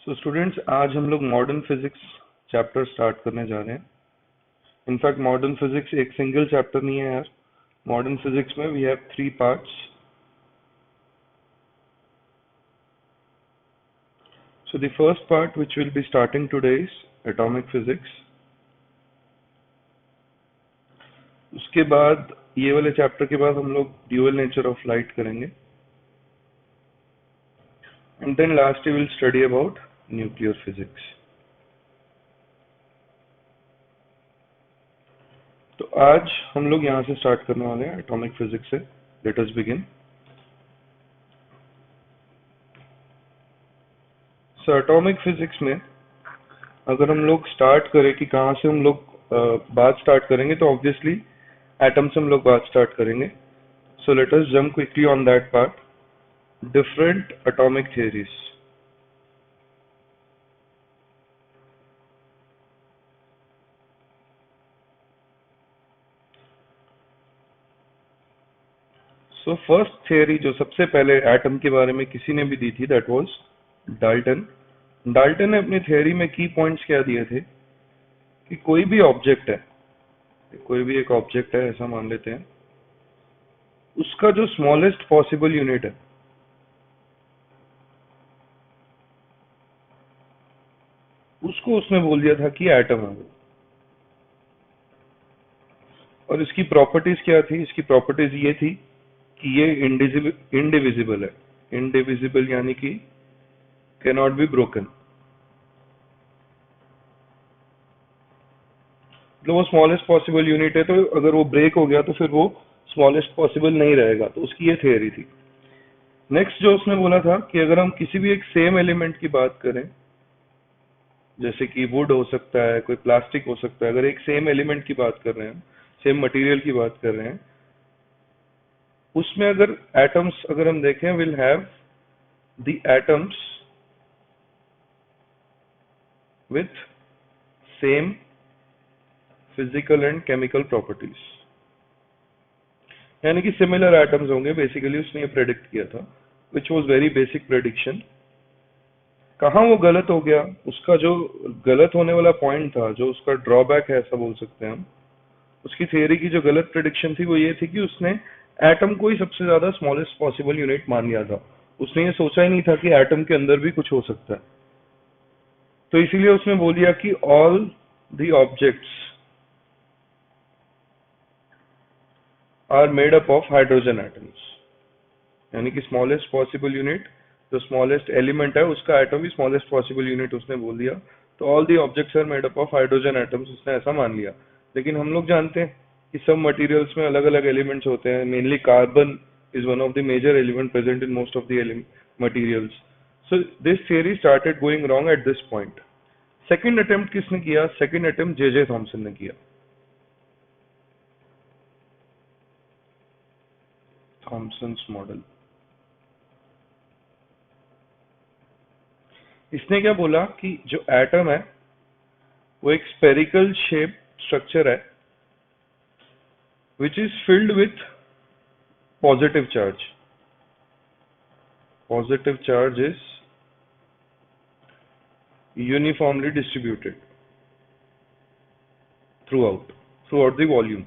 So students, आज हम लोग मॉडर्न फिजिक्स चैप्टर स्टार्ट करने जा रहे हैं। इनफैक्ट मॉडर्न फिजिक्स एक सिंगल चैप्टर नहीं है यार। मॉडर्न फिजिक्स में we have 3 parts. So the first part which will be starting today is atomic physics. उसके बाद ये वाले चैप्टर के बाद हम लोग ड्यूअल नेचर ऑफ लाइट करेंगे and then last will study about nuclear physics. तो आज हम लोग यहाँ से स्टार्ट करने वाले हैं एटॉमिक फिजिक्स से। Let us begin. So atomic physics में अगर हम लोग स्टार्ट करें कि कहाँ से हम लोग बात स्टार्ट करेंगे, तो ऑब्वियसली एटम से हम लोग बात स्टार्ट करेंगे। So let us jump quickly on that part. Different atomic theories. So first theory जो सबसे पहले एटम के बारे में किसी ने भी दी थी, दैट वाज डाल्टन। डाल्टन ने अपनी थियरी में की पॉइंट्स क्या दिए थे कि कोई भी ऑब्जेक्ट है, कोई भी एक ऑब्जेक्ट है ऐसा मान लेते हैं, उसका जो स्मॉलेस्ट पॉसिबल यूनिट है उसको उसने बोल दिया था कि एटम है वो। और इसकी प्रॉपर्टीज क्या थी? इसकी प्रॉपर्टीज ये थी कि ये इंडिविजिबल है। इंडिविजिबल यानी कि कैन नॉट बी ब्रोकन। मतलब वो स्मॉलेस्ट पॉसिबल यूनिट है, तो अगर वो ब्रेक हो गया तो फिर वो स्मॉलेस्ट पॉसिबल नहीं रहेगा। तो उसकी ये थियरी थी। नेक्स्ट जो उसने बोला था कि अगर हम किसी भी एक सेम एलिमेंट की बात करें, जैसे कि वुड हो सकता है, कोई प्लास्टिक हो सकता है, अगर एक सेम एलिमेंट की बात कर रहे हैं, सेम मटेरियल की बात कर रहे हैं, उसमें अगर एटम्स अगर हम देखें, will have the atoms with same physical and chemical properties, यानी कि सिमिलर एटम्स होंगे। बेसिकली उसने ये प्रेडिक्ट किया था, which was very basic prediction. कहाँ वो गलत हो गया? उसका जो गलत होने वाला पॉइंट था, जो उसका ड्रॉबैक है ऐसा बोल सकते हैं हम, उसकी थियरी की जो गलत प्रेडिक्शन थी वो ये थी कि उसने एटम को ही सबसे ज्यादा स्मॉलेस्ट पॉसिबल यूनिट मान लिया था। उसने ये सोचा ही नहीं था कि एटम के अंदर भी कुछ हो सकता है। तो इसीलिए उसने बोल दिया कि all the objects are made up of hydrogen atoms, यानी कि स्मॉलेस्ट पॉसिबल यूनिट, जो स्मॉलेस्ट एलिमेंट है उसका एटम भी स्मॉलेस्ट पॉसिबल यूनिट उसने बोल दिया। तो all the objects are made up of hydrogen atoms, उसने ऐसा मान लिया। लेकिन हम लोग जानते हैं कि सब मटेरियल्स में अलग अलग एलिमेंट्स होते हैं। Mainly carbon is one of the major element present in most of the materials. So this theory started going wrong at this point. Second attempt किसने किया? सेकेंड अटेम्प्ट जे थॉमसन ने किया। Thomson's model. इसने क्या बोला कि जो atom है वो एक स्पेरिकल शेप स्ट्रक्चर है which is filled with positive charge. Positive charge is uniformly distributed throughout the volume.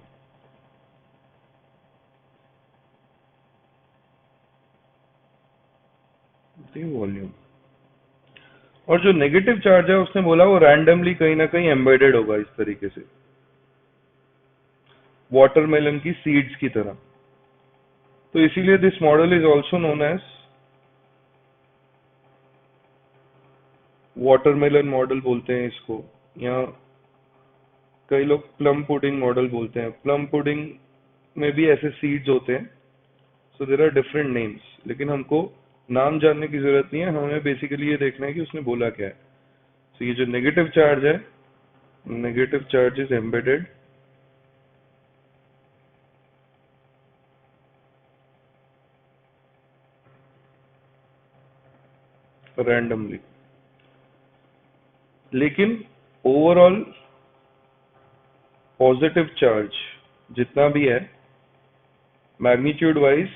और जो नेगेटिव चार्ज है उसने बोला वो रैंडमली कहीं ना कहीं एम्बेडेड होगा, इस तरीके से वाटरमेलन की सीड्स की तरह। तो इसीलिए this model is also known as watermelon model बोलते हैं इसको, या कई लोग प्लम पुडिंग मॉडल बोलते हैं। प्लम पुडिंग में भी ऐसे सीड्स होते हैं। So there are different names, लेकिन हमको नाम जानने की जरूरत नहीं है। हमें बेसिकली ये देखना है कि उसने बोला क्या है। तो ये जो नेगेटिव चार्ज है, negative charge is embedded randomly. लेकिन ओवरऑल पॉजिटिव चार्ज जितना भी है magnitude wise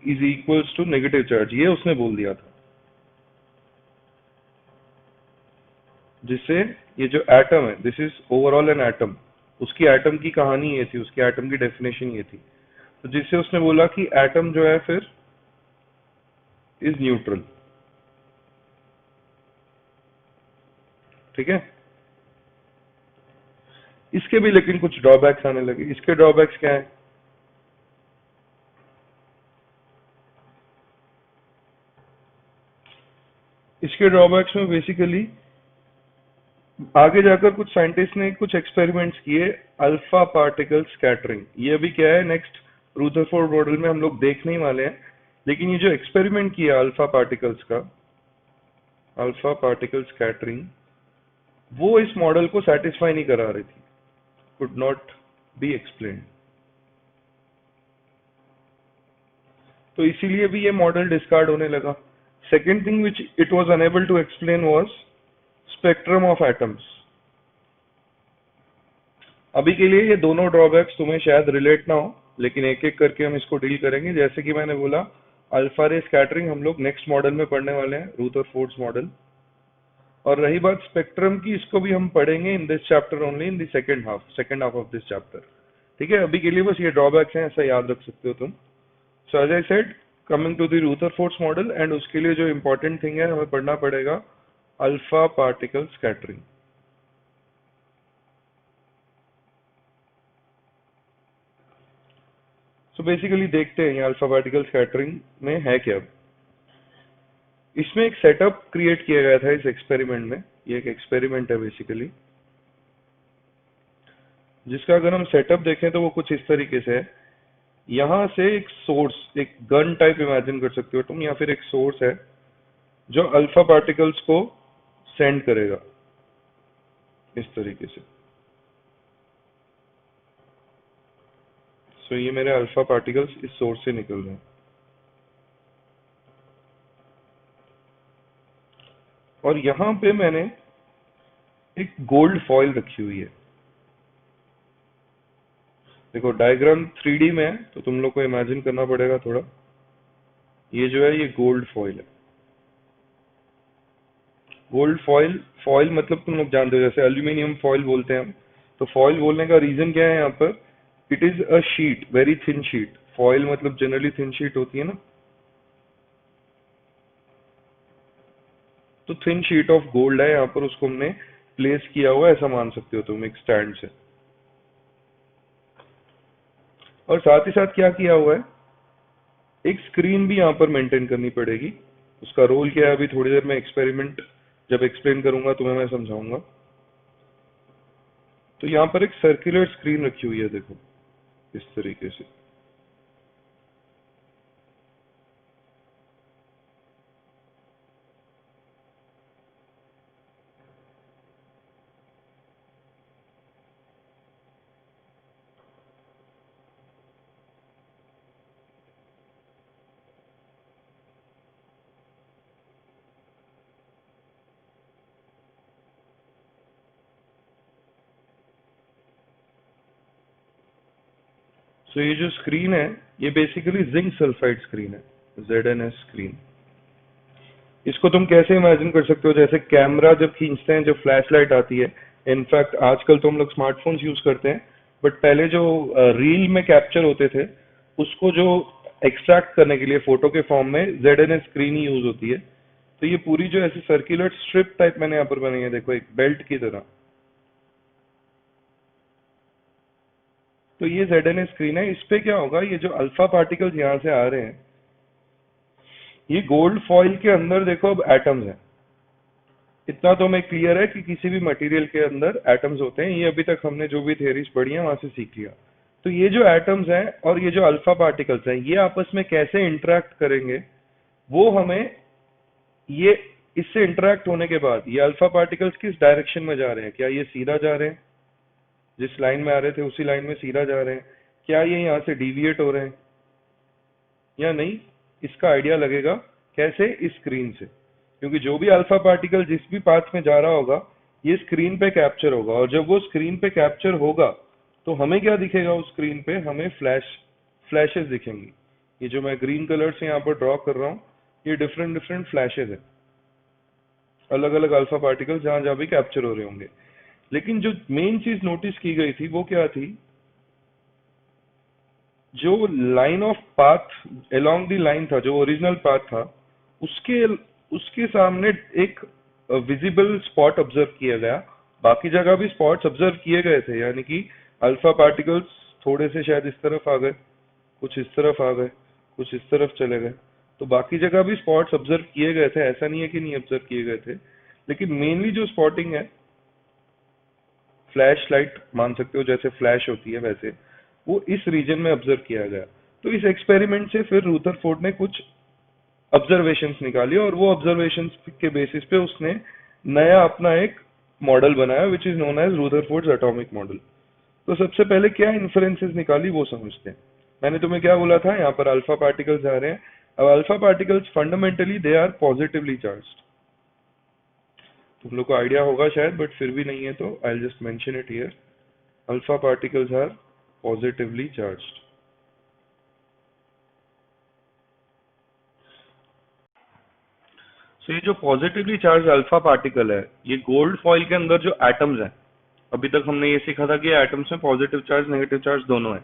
is equals to negative charge, ये उसने बोल दिया था। जिससे ये जो एटम है, this is overall an atom, उसकी एटम की कहानी ये थी, उसकी एटम की डेफिनेशन ये थी। तो जिससे उसने बोला कि एटम जो है फिर इज न्यूट्रल। ठीक है, इसके भी लेकिन कुछ ड्रॉबैक्स आने लगे। इसके ड्रॉबैक्स क्या है? इसके ड्रॉबैक्स में बेसिकली आगे जाकर कुछ साइंटिस्ट ने कुछ एक्सपेरिमेंट्स किए, अल्फा पार्टिकल स्कैटरिंग। ये अभी क्या है, नेक्स्ट रूदरफोर्ड मॉडल में हम लोग देखने ही वाले हैं। लेकिन ये जो एक्सपेरिमेंट किया अल्फा पार्टिकल्स का, अल्फा पार्टिकल स्कैटरिंग, वो इस मॉडल को सेटिस्फाई नहीं करा रही थी, कुड नॉट बी एक्सप्लेन। तो इसीलिए भी ये मॉडल डिस्कार्ड होने लगा। Second thing which it was unable to explain was spectrum of atoms. अभी के लिए ये दोनों ड्रॉबैक्स तुम्हें शायद रिलेट ना हो, लेकिन एक एक करके हम इसको डील करेंगे। जैसे कि मैंने बोला, अल्फा रे स्कैटरिंग हम लोग नेक्स्ट मॉडल में पढ़ने वाले हैं, रूदरफोर्ड मॉडल। और रही बात स्पेक्ट्रम की, इसको भी हम पढ़ेंगे in this chapter only, in the second half of this chapter. ठीक है, अभी के लिए बस ये ड्रॉबैक्स हैं, ऐसा याद रख सकते हो तुम। So as I said, coming to the Rutherford model, and उसके लिए जो इंपॉर्टेंट थिंग है, हमें पढ़ना पड़ेगा alpha particle scattering. So basically देखते हैं ये अल्फा पार्टिकल स्कैटरिंग में है क्या। इसमें एक सेटअप क्रिएट किया गया था इस एक्सपेरिमेंट में। ये एक एक्सपेरिमेंट है बेसिकली, जिसका अगर हम सेटअप देखें तो वो कुछ इस तरीके से है। यहाँ से एक सोर्स, एक गन टाइप इमेजिन कर सकते हो तुम, या फिर एक सोर्स है जो अल्फा पार्टिकल्स को सेंड करेगा इस तरीके से। सो ये मेरे अल्फा पार्टिकल्स इस सोर्स से निकल रहे हैं, और यहाँ पे मैंने एक गोल्ड फॉइल रखी हुई है। देखो डायग्राम 3D में है, तो तुम लोग को इमेजिन करना पड़ेगा थोड़ा। ये जो है, ये गोल्ड फॉइल है। गोल्ड फॉइल, फॉइल मतलब तुम लोग जानते हो, जैसे एल्यूमिनियम फॉइल बोलते हैं हम। तो फॉइल बोलने का रीजन क्या है यहाँ पर? It is a sheet, very thin sheet. Foil मतलब जनरली थिन शीट होती है ना, तो थिन शीट ऑफ गोल्ड है यहाँ पर, उसको हमने प्लेस किया हुआ है, ऐसा मान सकते हो तुम, एक स्टैंड से। और साथ ही साथ क्या किया हुआ है, एक स्क्रीन भी यहाँ पर मेंटेन करनी पड़ेगी। उसका रोल क्या है, अभी थोड़ी देर में एक्सपेरिमेंट जब एक्सप्लेन करूंगा तुम्हें मैं समझाऊंगा। तो यहाँ पर एक सर्कुलर स्क्रीन रखी हुई है, देखो इस तरीके से। सो ये जो स्क्रीन है, ये बेसिकली जिंक सल्फाइड स्क्रीन है, ZnS स्क्रीन। इसको तुम कैसे इमेजिन कर सकते हो, जैसे कैमरा जब खींचते हैं, जब फ्लैश लाइट आती है। इनफैक्ट आजकल तो हम लोग स्मार्टफोन्स यूज करते हैं, बट पहले जो रील में कैप्चर होते थे, उसको जो एक्सट्रैक्ट करने के लिए फोटो के फॉर्म में ZnS स्क्रीन ही यूज होती है। तो ये पूरी जो ऐसी सर्कुलर स्ट्रिप टाइप मैंने यहाँ पर बनाई है, देखो एक बेल्ट की तरह। तो ये ZnS स्क्रीन है। इस पे क्या होगा, ये जो अल्फा पार्टिकल्स यहाँ से आ रहे हैं, ये गोल्ड फॉइल के अंदर देखो अब एटम्स हैं। इतना तो हमें क्लियर है कि किसी भी मटेरियल के अंदर एटम्स होते हैं, ये अभी तक हमने जो भी थियरीज पढ़ी हैं वहां से सीख लिया। तो ये जो एटम्स हैं और ये जो अल्फा पार्टिकल्स हैं, ये आपस में कैसे इंटरेक्ट करेंगे, वो हमें ये, इससे इंटरेक्ट होने के बाद ये अल्फा पार्टिकल्स किस डायरेक्शन में जा रहे हैं, क्या ये सीधा जा रहे हैं, जिस लाइन में आ रहे थे उसी लाइन में सीधा जा रहे हैं, क्या ये यहाँ से डिविएट हो रहे हैं या नहीं, इसका आइडिया लगेगा कैसे, इस स्क्रीन से। क्योंकि जो भी अल्फा पार्टिकल जिस भी पाथ में जा रहा होगा, ये स्क्रीन पे कैप्चर होगा, और जब वो स्क्रीन पे कैप्चर होगा तो हमें क्या दिखेगा, उस स्क्रीन पे हमें फ्लैशेस दिखेंगी। ये जो मैं ग्रीन कलर से यहाँ पर ड्रॉ कर रहा हूँ, ये डिफरेंट डिफरेंट फ्लैशेस है। अलग अलग अल्फा पार्टिकल जहां जहां भी कैप्चर हो रहे होंगे। लेकिन जो मेन चीज नोटिस की गई थी वो क्या थी, जो line of path along the line था, जो ओरिजिनल पाथ था, उसके उसके सामने एक विजिबल स्पॉट ऑब्जर्व किया गया। बाकी जगह भी स्पॉट्स ऑब्जर्व किए गए थे, यानी कि अल्फा पार्टिकल्स थोड़े से शायद इस तरफ आ गए, कुछ इस तरफ आ गए, कुछ इस तरफ चले गए। तो बाकी जगह भी स्पॉट्स ऑब्जर्व किए गए थे, ऐसा नहीं है कि नहीं ऑब्जर्व किए गए थे। लेकिन मेनली जो स्पॉटिंग है, फ्लैश लाइट मान सकते हो, जैसे फ्लैश होती है वैसे, वो इस रीजन में ऑब्जर्व किया गया। तो इस एक्सपेरिमेंट से फिर रूदरफोर्ड ने कुछ ऑब्जर्वेशंस निकाली, और वो ऑब्जर्वेशंस के बेसिस पे उसने नया अपना एक मॉडल बनाया, which is known as Rutherford's atomic model. तो सबसे पहले क्या इन्फरेंसेस निकाली वो समझते हैं। मैंने तुम्हें क्या बोला था, यहाँ पर अल्फा पार्टिकल्स आ रहे हैं। अब alpha particles fundamentally they are positively charged. तुम लोग को आइडिया होगा शायद, बट फिर भी नहीं है तो I will just mention it here. Alpha particles are positively charged. So ये जो पॉजिटिवली चार्ज अल्फा पार्टिकल है, ये गोल्ड फॉइल के अंदर जो एटम्स हैं, अभी तक हमने ये सीखा था कि एटम्स में पॉजिटिव चार्ज नेगेटिव चार्ज दोनों है।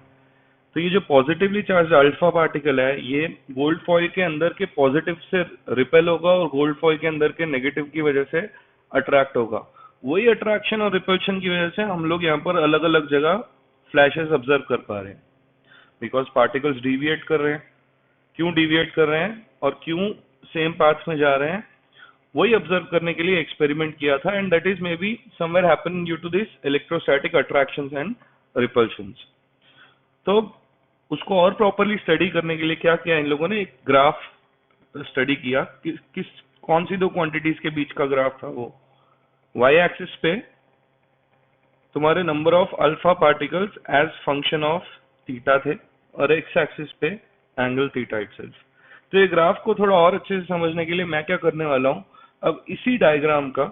तो ये जो पॉजिटिवली चार्ज अल्फा पार्टिकल है, ये गोल्ड फॉइल के अंदर के पॉजिटिव से रिपेल होगा और गोल्ड फॉइल के अंदर के नेगेटिव की वजह से अट्रैक्ट होगा। वही अट्रैक्शन और रिपल्शन की वजह से हम लोग यहाँ पर अलग अलग जगह फ्लैशेस ऑब्जर्व कर पा रहे हैं, बिकॉज पार्टिकल्स डिविएट कर रहे हैं। क्यों डिविएट कर रहे हैं और क्यों सेम पाथ में जा रहे हैं, वही ऑब्जर्व करने के लिए एक्सपेरिमेंट किया था। And that is may be somewhere happening due to this electrostatic attractions and repulsions. तो उसको और प्रॉपरली स्टडी करने के लिए क्या किया इन लोगों ने, एक ग्राफ स्टडी किया। किस कौन सी दो क्वांटिटीज के बीच का ग्राफ था वो। वाई एक्सिस पे तुम्हारे number of alpha particles as function of theta थे, और एक्स एक्सिस पे एंगल थीटा इटसेल्फ। तो ये ग्राफ को थोड़ा और अच्छे से समझने के लिए मैं क्या करने वाला हूँ, अब इसी डायग्राम का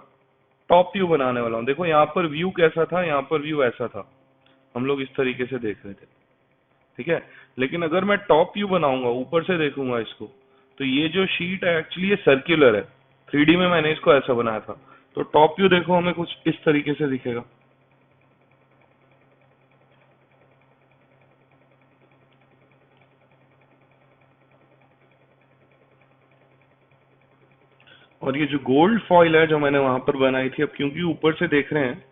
टॉप व्यू बनाने वाला हूँ। देखो यहाँ पर व्यू कैसा था, यहाँ पर व्यू ऐसा था, हम लोग इस तरीके से देख रहे थे, ठीक है। लेकिन अगर मैं टॉप व्यू बनाऊंगा, ऊपर से देखूंगा इसको, तो ये जो शीट है एक्चुअली ये सर्कुलर है। 3D में मैंने इसको ऐसा बनाया था। तो टॉप व्यू देखो हमें कुछ इस तरीके से दिखेगा। और ये जो गोल्ड फॉइल है जो मैंने वहां पर बनाई थी, अब क्योंकि ऊपर से देख रहे हैं,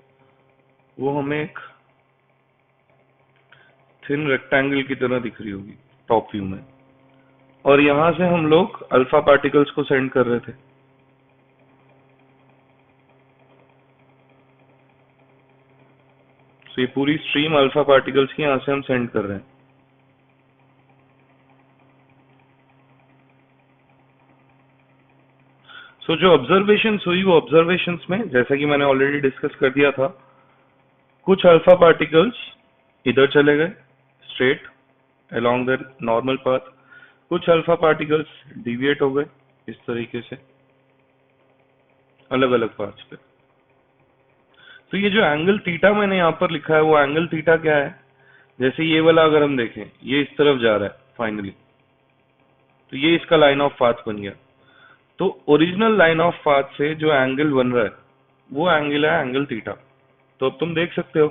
वो हमें एक थिन रेक्टेंगल की तरह दिख रही होगी टॉप व्यू में। और यहां से हम लोग अल्फा पार्टिकल्स को सेंड कर रहे थे। तो ये पूरी स्ट्रीम अल्फा पार्टिकल्स की यहां से हम सेंड कर रहे हैं। सो जो ऑब्जर्वेशंस हुई, वो ऑब्जर्वेशंस में जैसा कि मैंने ऑलरेडी डिस्कस कर दिया था, कुछ अल्फा पार्टिकल्स इधर चले गए straight along the normal path, कुछ अल्फा पार्टिकल्स डिविएट हो गए इस तरीके से अलग अलग पाथ्स पे। तो ये जो एंगल थीटा मैंने यहाँ पर लिखा है, वो एंगल थीटा क्या है, जैसे ये वाला अगर हम देखें, ये इस तरफ जा रहा है फाइनली, तो ये इसका लाइन ऑफ पाथ बन गया। तो ओरिजिनल लाइन ऑफ पाथ से जो एंगल बन रहा है, वो एंगल है एंगल थीटा। तो अब तुम देख सकते हो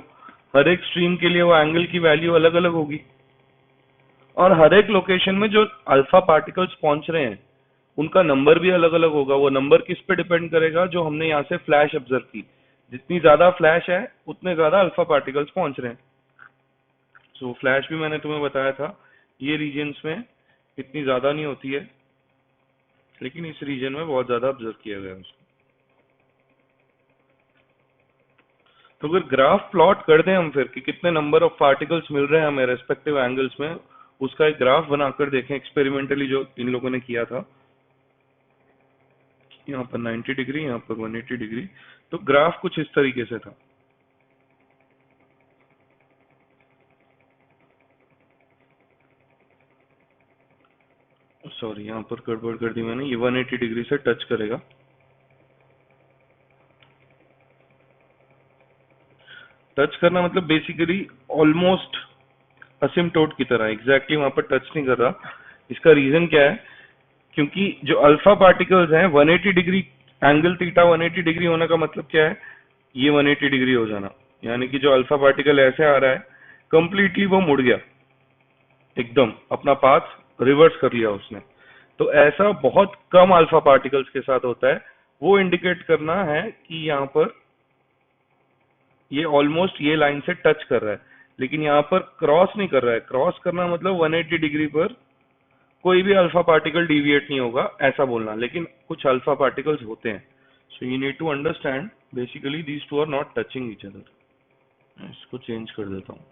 हर एक स्ट्रीम के लिए वो एंगल की वैल्यू अलग अलग होगी, और हर एक लोकेशन में जो अल्फा पार्टिकल्स पहुंच रहे हैं उनका नंबर भी अलग अलग होगा। वो नंबर किस पे डिपेंड करेगा, जो हमने यहाँ से फ्लैश ऑब्जर्व की, जितनी ज्यादा फ्लैश है उतने ज्यादा अल्फा पार्टिकल्स पहुंच रहे हैं। सो फ्लैश भी मैंने तुम्हें बताया था, ये रीजन्स में इतनी ज्यादा नहीं होती है, लेकिन इस रीजन में बहुत ज्यादा ऑब्जर्व किया गया उसको। तो अगर ग्राफ प्लॉट कर दें हम फिर कि कितने नंबर ऑफ पार्टिकल्स मिल रहे हैं हमें रेस्पेक्टिव एंगल्स में, उसका एक ग्राफ बनाकर देखें एक्सपेरिमेंटली जो इन लोगों ने किया था। यहाँ पर 90 डिग्री, यहाँ पर 180 डिग्री। तो ग्राफ कुछ इस तरीके से था। सॉरी, यहाँ पर गड़बड़ कर दी मैंने, ये 180 डिग्री से टच करेगा। टच करना मतलब बेसिकली ऑलमोस्ट असिम्प्टोट की तरह, एग्जैक्टली वहां पर टच नहीं कर रहा। इसका रीजन क्या है, क्योंकि जो अल्फा पार्टिकल्स हैं 180 डिग्री एंगल थीटा 180 डिग्री होने का मतलब क्या है, ये 180 डिग्री हो जाना, यानी कि जो अल्फा पार्टिकल ऐसे आ रहा है कंप्लीटली वो मुड़ गया, एकदम अपना पाथ रिवर्स कर लिया उसने। तो ऐसा बहुत कम अल्फा पार्टिकल्स के साथ होता है, वो इंडिकेट करना है कि यहाँ पर ये ऑलमोस्ट ये लाइन से टच कर रहा है, लेकिन यहाँ पर क्रॉस नहीं कर रहा है। क्रॉस करना मतलब 180 डिग्री पर कोई भी अल्फा पार्टिकल डिविएट नहीं होगा ऐसा बोलना, लेकिन कुछ अल्फा पार्टिकल्स होते हैं। So you need to understand basically these two are not touching each other. इसको चेंज कर देता हूँ।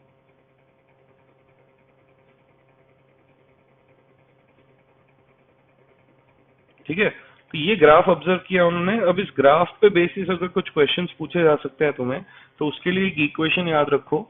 ठीक है, तो ये ग्राफ ऑब्जर्व किया उन्होंने। अब इस ग्राफ पे बेसिस अगर कुछ क्वेश्चंस पूछे जा सकते हैं तुम्हें, तो उसके लिए एक इक्वेशन याद रखो।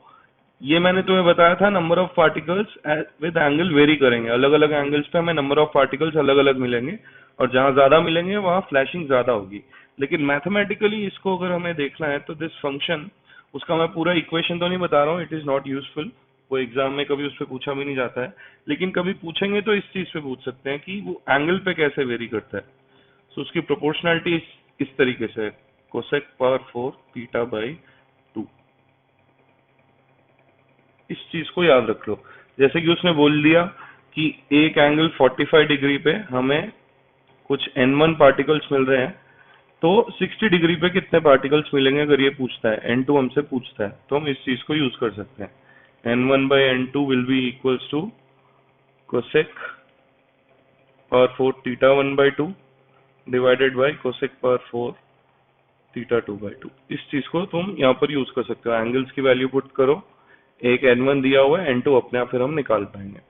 ये मैंने तुम्हें बताया था, number of particles with angle very करेंगे, अलग अलग एंगल्स पे हमें नंबर ऑफ पार्टिकल्स अलग अलग मिलेंगे, और जहां ज्यादा मिलेंगे वहां फ्लैशिंग ज्यादा होगी। लेकिन मैथमेटिकली इसको अगर हमें देखना है तो दिस फंक्शन, उसका मैं पूरा इक्वेशन तो नहीं बता रहा हूँ, इट इज नॉट यूजफुल, वो एग्जाम में कभी उस पर पूछा भी नहीं जाता है, लेकिन कभी पूछेंगे तो इस चीज पे पूछ सकते हैं कि वो एंगल पे कैसे वेरी करता है। सो उसकी प्रोपोर्शनैलिटी इस तरीके से है, कोसेक पावर 4 थीटा बाई 2। इस चीज को याद रख लो। जैसे कि उसने बोल दिया कि एक एंगल 45 डिग्री पे हमें कुछ n1 पार्टिकल्स मिल रहे हैं, तो 60 डिग्री पे कितने पार्टिकल्स मिलेंगे अगर ये पूछता है, n2 हमसे पूछता है, तो हम इस चीज को यूज कर सकते हैं। n1 by n2 will be equals to cosec power 4 theta 1 by 2 divided by cosec power 4 theta 2 by 2। इस चीज को तुम यहाँ पर यूज कर सकते हो। एंगल्स की वैल्यू पुट करो, एक n1 दिया हुआ है, n2 अपने आप फिर हम निकाल पाएंगे।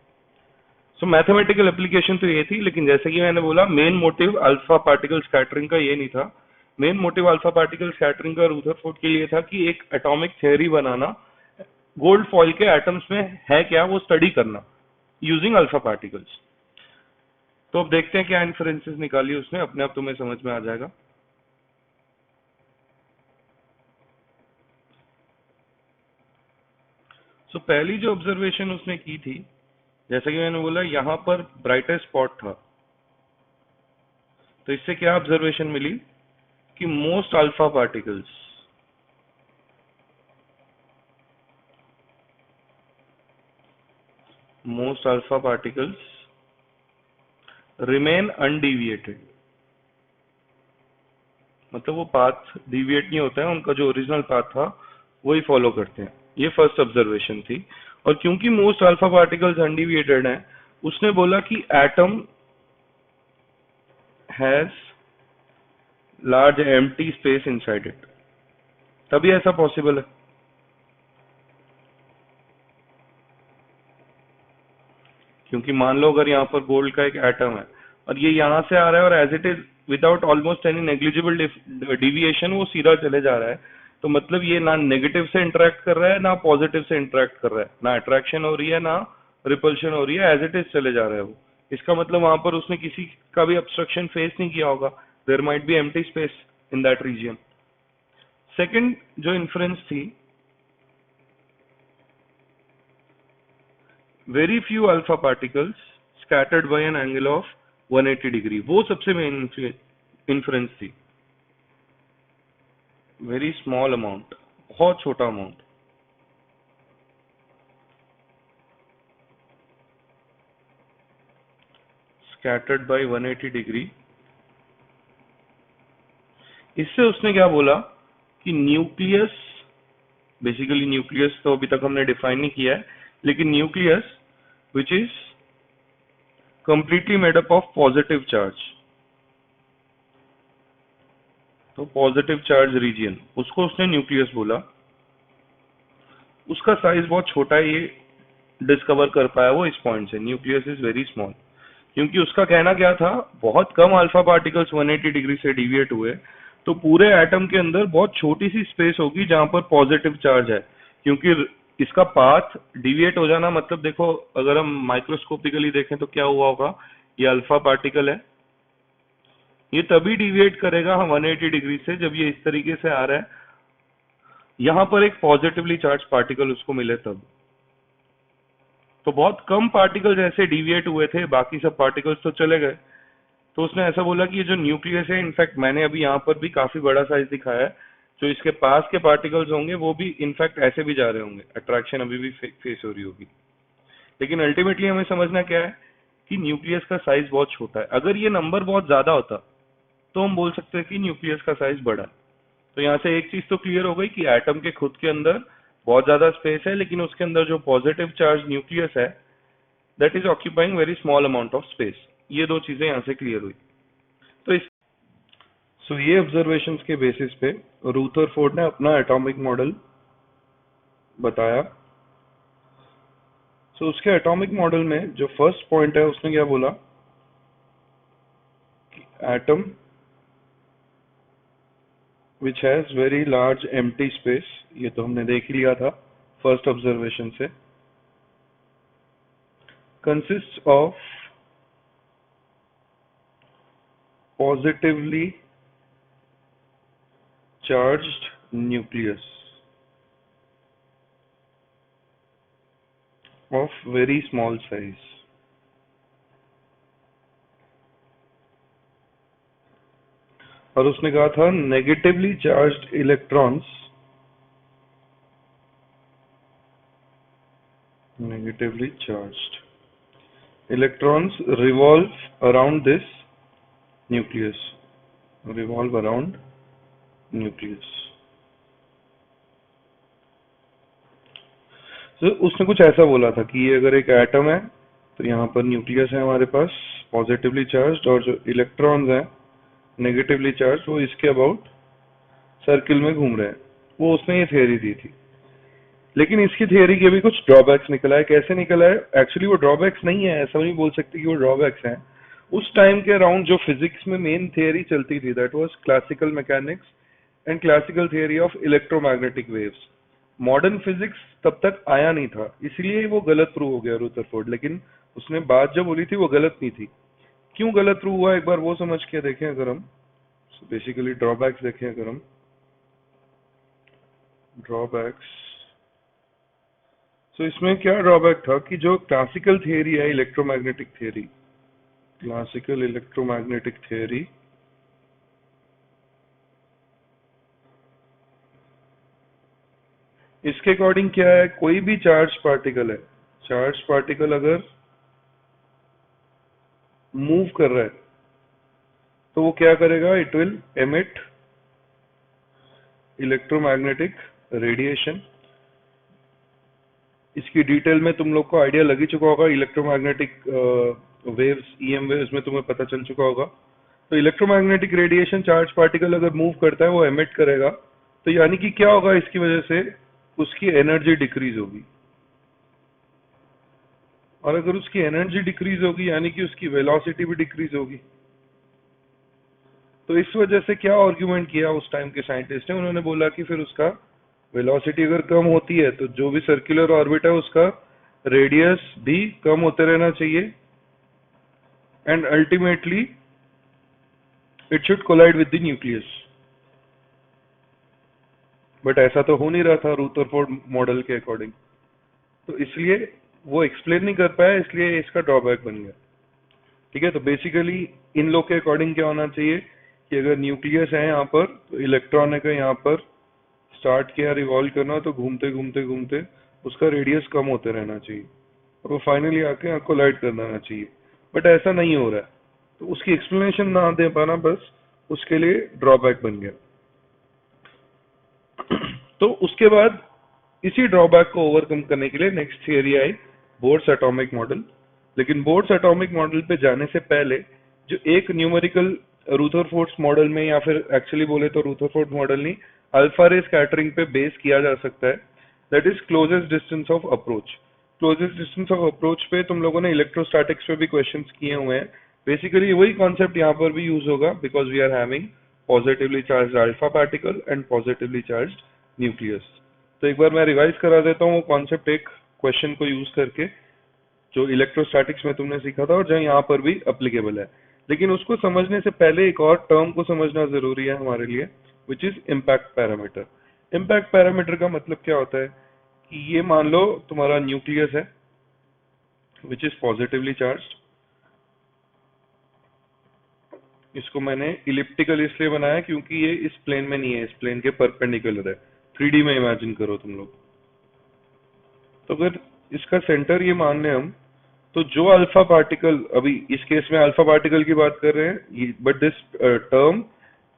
सो मैथमेटिकल एप्लीकेशन तो ये थी, लेकिन जैसे कि मैंने बोला main motive alpha particle scattering का ये नहीं था। Main motive alpha particle scattering का रूदरफोर्ड के लिए था कि एक एटॉमिक थ्योरी बनाना, गोल्ड फॉइल के एटम्स में है क्या वो स्टडी करना यूजिंग अल्फा पार्टिकल्स। तो अब देखते हैं क्या इन्फ्रेंसेस निकाली उसने, अपने आप तुम्हें समझ में आ जाएगा। सो पहली जो ऑब्जर्वेशन उसने की थी, जैसा कि मैंने बोला यहाँ पर ब्राइटेस्ट स्पॉट था, तो इससे क्या ऑब्जर्वेशन मिली कि most alpha particles remain undeviated, मतलब वो पाथ डिविएट नहीं होता है, उनका जो ओरिजिनल पाथ था वही फॉलो करते हैं। ये फर्स्ट ऑब्जर्वेशन थी। और क्योंकि मोस्ट अल्फा पार्टिकल्स अनडिविएटेड हैं, उसने बोला कि atom has large empty space inside it, तभी ऐसा पॉसिबल है। क्योंकि मान लो अगर यहाँ पर गोल्ड का एक एटम है और ये यहाँ से आ रहा है और as it is without almost any negligible deviation वो सीधा चले जा रहा है, तो मतलब ये ना नेगेटिव से इंटरेक्ट कर रहा है ना पॉजिटिव से इंटरेक्ट कर रहा है, ना अट्रैक्शन हो रही है ना रिपल्शन हो रही है, एज इट इज चले जा रहा है वो। इसका मतलब वहां पर उसने किसी का भी ऑब्स्ट्रक्शन फेस नहीं किया होगा, there might be empty space in that region. Second जो इन्फ्रेंस थी, very few alpha particles scattered by an angle of 180 degree, वो सबसे मेन इन्फ्रेंस थी। वेरी स्मॉल अमाउंट, बहुत छोटा अमाउंट। Scattered bye 180 degree. इससे उसने क्या बोला कि न्यूक्लियस, बेसिकली न्यूक्लियस तो अभी तक हमने डिफाइन नहीं किया है, लेकिन nucleus which is completely made up of positive charge, तो पॉजिटिव चार्ज रीजन, उसको उसने न्यूक्लियस बोला। उसका साइज बहुत छोटा है, ये डिस्कवर कर पाया वो इस पॉइंट से, न्यूक्लियस इज वेरी स्मॉल। क्योंकि उसका कहना क्या था, बहुत कम अल्फा पार्टिकल्स 180 डिग्री से डिविएट हुए, तो पूरे एटम के अंदर बहुत छोटी सी स्पेस होगी जहां पर पॉजिटिव चार्ज है। क्योंकि इसका पाथ डिविएट हो जाना मतलब, देखो अगर हम माइक्रोस्कोपिकली देखें तो क्या हुआ होगा, ये अल्फा पार्टिकल है, ये तभी डिविएट करेगा 180 डिग्री से जब ये इस तरीके से आ रहा है, यहां पर एक पॉजिटिवली चार्ज पार्टिकल उसको मिले तब। तो बहुत कम पार्टिकल्स ऐसे डिविएट हुए थे, बाकी सब पार्टिकल्स तो चले गए। तो उसने ऐसा बोला कि ये जो न्यूक्लियस है, इनफैक्ट मैंने अभी यहाँ पर भी काफी बड़ा साइज दिखाया है, जो इसके पास के पार्टिकल्स होंगे वो भी इनफैक्ट ऐसे भी जा रहे होंगे, अट्रैक्शन अभी भी फेस हो रही होगी। लेकिन अल्टीमेटली हमें समझना क्या है कि न्यूक्लियस का साइज बहुत छोटा है। अगर ये नंबर बहुत ज्यादा होता तो हम बोल सकते हैं कि न्यूक्लियस का साइज बड़ा है। तो यहाँ से एक चीज तो क्लियर हो गई कि एटम के खुद के अंदर बहुत ज्यादा स्पेस है, लेकिन उसके अंदर जो पॉजिटिव चार्ज न्यूक्लियस है that is occupying very small amount of space. ये दो चीजें यहाँ से क्लियर हुई। तो इस ये ऑब्जर्वेशंस के बेसिस पे रूथरफोर्ड ने अपना एटॉमिक मॉडल बताया। उसके एटॉमिक मॉडल में जो फर्स्ट पॉइंट है उसने क्या बोला कि atom which has very large empty space, ये तो हमने देख लिया था फर्स्ट ऑब्जर्वेशन से, consist of positively charged nucleus of very small size। और उसने कहा था negatively charged electrons revolve around this nucleus, तो उसने कुछ ऐसा बोला था कि ये अगर एक एटम है तो यहाँ पर न्यूक्लियस है हमारे पास पॉजिटिवली चार्ज्ड, और जो इलेक्ट्रॉन्स हैं नेगेटिवली चार्ज वो इसके अबाउट सर्किल में घूम रहे हैं। वो उसने ये थियरी दी थी। लेकिन इसकी थियरी के भी कुछ ड्रॉबैक्स निकला है। कैसे निकला है? एक्चुअली वो ड्रॉबैक्स नहीं है, ऐसा नहीं बोल सकते कि वो ड्रॉबैक्स हैं। उस टाइम के अराउंड जो फिजिक्स में मेन थियरी चलती थी that was classical mechanics and classical theory of electromagnetic waves. Modern physics तब तक आया नहीं था, इसलिए वो गलत प्रूव हो गया रुदरफोर्ड। लेकिन उसने बात जो बोली थी वो गलत नहीं थी। क्यों गलत प्रूव हुआ एक बार वो समझ के देखें अगर हम। बेसिकली ड्रॉबैक्स देखें अगर हम, ड्रॉबैक्स। इसमें क्या ड्रॉबैक था कि जो क्लासिकल थियरी है क्लासिकल इलेक्ट्रोमैग्नेटिक थियरी, इसके अकॉर्डिंग क्या है, कोई भी चार्ज पार्टिकल अगर मूव कर रहा है तो वो क्या करेगा, it will emit electromagnetic radiation. इसकी डिटेल में तुम लोग को आइडिया लग ही चुका होगा। इलेक्ट्रोमैग्नेटिक वेव्स, ईएम वेव्स में तुम्हें पता चल चुका होगा। तो इलेक्ट्रोमैग्नेटिक रेडिएशन चार्ज पार्टिकल अगर मूव करता है वो एमिट करेगा। तो यानी कि क्या होगा, इसकी वजह से उसकी एनर्जी डिक्रीज होगी, और अगर उसकी एनर्जी डिक्रीज होगी यानी कि उसकी वेलोसिटी भी डिक्रीज होगी। तो इस वजह से क्या आर्ग्यूमेंट किया उस टाइम के साइंटिस्ट ने, उन्होंने बोला कि फिर उसका वेलोसिटी अगर कम होती है तो जो भी सर्कुलर ऑर्बिट है उसका रेडियस भी कम होते रहना चाहिए, and ultimately it should collide with the nucleus. But ऐसा तो हो नहीं रहा था रुदरफोर्ड मॉडल के अकॉर्डिंग, तो इसलिए वो एक्सप्लेन नहीं कर पाया, इसलिए इसका ड्रॉबैक बन गया। ठीक है, तो बेसिकली इन लोग के अकॉर्डिंग क्या होना चाहिए कि अगर न्यूक्लियस है यहाँ पर तो इलेक्ट्रॉन है यहाँ पर स्टार्ट किया रिवॉल्व करना, तो घूमते घूमते घूमते उसका रेडियस कम होते रहना चाहिए और वो फाइनली आके यहाँ कोलाइड कर देना चाहिए। बट ऐसा नहीं हो रहा है, तो उसकी एक्सप्लेनेशन ना दे पाना बस उसके लिए ड्रॉबैक बन गया। तो उसके बाद इसी ड्रॉबैक को ओवरकम करने के लिए नेक्स्ट थियरी आई, बोर्ड्स एटॉमिक मॉडल। लेकिन बोर्ड्स एटॉमिक मॉडल पे जाने से पहले जो एक न्यूमेरिकल रुदरफोर्ड मॉडल में, या फिर एक्चुअली बोले तो रुदरफोर्ड मॉडल नहीं, अल्फा रे स्कैटरिंग पे बेस किया जा सकता है, that is closest distance of approach. Closest distance of approach पे तुम लोगों ने इलेक्ट्रोस्टैटिक्स पे भी क्वेश्चंस किए हुए हैं। बेसिकली वही कॉन्सेप्ट यहाँ पर भी यूज होगा, because we are having positively charged alpha particle and positively charged nucleus. तो एक बार मैं रिवाइज करा देता हूँ वो कॉन्सेप्ट एक क्वेश्चन को यूज करके, जो इलेक्ट्रोस्टैटिक्स में तुमने सीखा था और जो यहाँ पर भी एप्लीकेबल है। लेकिन उसको समझने से पहले एक और टर्म को समझना जरूरी है हमारे लिए, which is impact parameter. Impact parameter का मतलब क्या होता है कि ये मान लो तुम्हारा न्यूक्लियस है विच इज पॉजिटिवली चार्ज्ड, इसको मैंने इलिप्टिकल इसलिए बनाया क्योंकि ये इस प्लेन में नहीं है, इस प्लेन के परपेंडिकुलर है। 3D में इमेजिन करो तुम लोग। तो अगर इसका सेंटर ये मान लें हम, तो जो अल्फा पार्टिकल, अभी इस केस में अल्फा पार्टिकल की बात कर रहे हैं, but this term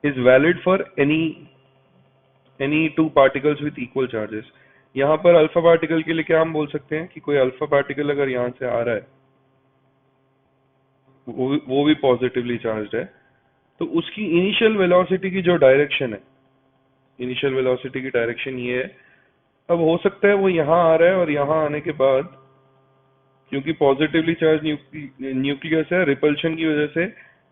is valid for any two particles with equal charges. यहाँ पर अल्फा पार्टिकल के लिए क्या हम बोल सकते हैं कि कोई अल्फा पार्टिकल अगर यहाँ से आ रहा है, वो भी पॉजिटिवली चार्ज है, तो उसकी इनिशियल वेलोसिटी की जो डायरेक्शन है, इनिशियल वेलोसिटी की डायरेक्शन ये है। अब हो सकता है वो यहाँ आ रहा है और यहाँ आने के बाद, क्योंकि पॉजिटिवली चार्ज न्यूक्लियस है, रिपल्शन की वजह से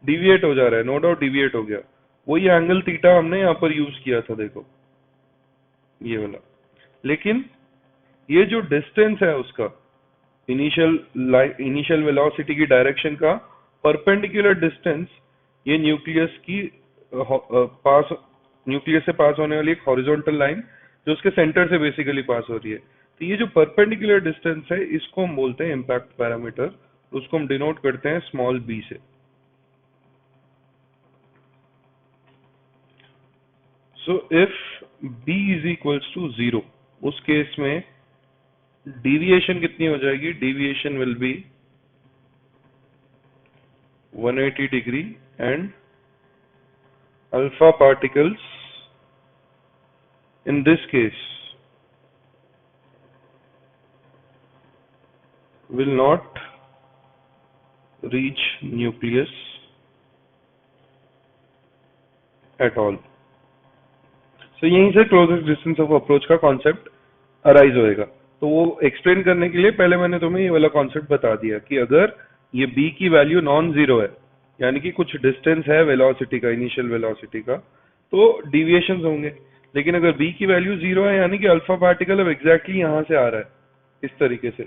डिविएट हो जा रहा है, नो डाउट डिविएट हो गया। वही एंगल थीटा हमने यहाँ पर यूज किया था, देखो ये वाला। लेकिन ये जो डिस्टेंस है उसका, इनिशियल वेलोसिटी की डायरेक्शन का परपेंडिकुलर डिस्टेंस, ये न्यूक्लियस की पास न्यूक्लियस से पास होने वाली एक हॉरिजॉन्टल लाइन जो उसके सेंटर से बेसिकली पास हो रही है। तो ये जो परपेंडिकुलर डिस्टेंस है, इसको हम बोलते हैं इम्पैक्ट पैरामीटर। उसको हम डिनोट करते हैं स्मॉल b से। So if b is equals to 0, उस केस में डेविएशन कितनी हो जाएगी? Deviation will be 180 degree and alpha particles in this case will not reach nucleus at all. So यहीं से closest distance of approach का concept arise होएगा। तो वो explain करने के लिए पहले मैंने तुम्हें ये वाला concept बता दिया कि अगर ये b की वैल्यू नॉन जीरो है, यानी कि कुछ डिस्टेंस है वेलोसिटी का, इनिशियल वेलोसिटी का, तो डिविएशंस होंगे। लेकिन अगर b की वैल्यू जीरो है, यानी कि अल्फा पार्टिकल अब एग्जैक्टली यहाँ से आ रहा है इस तरीके से,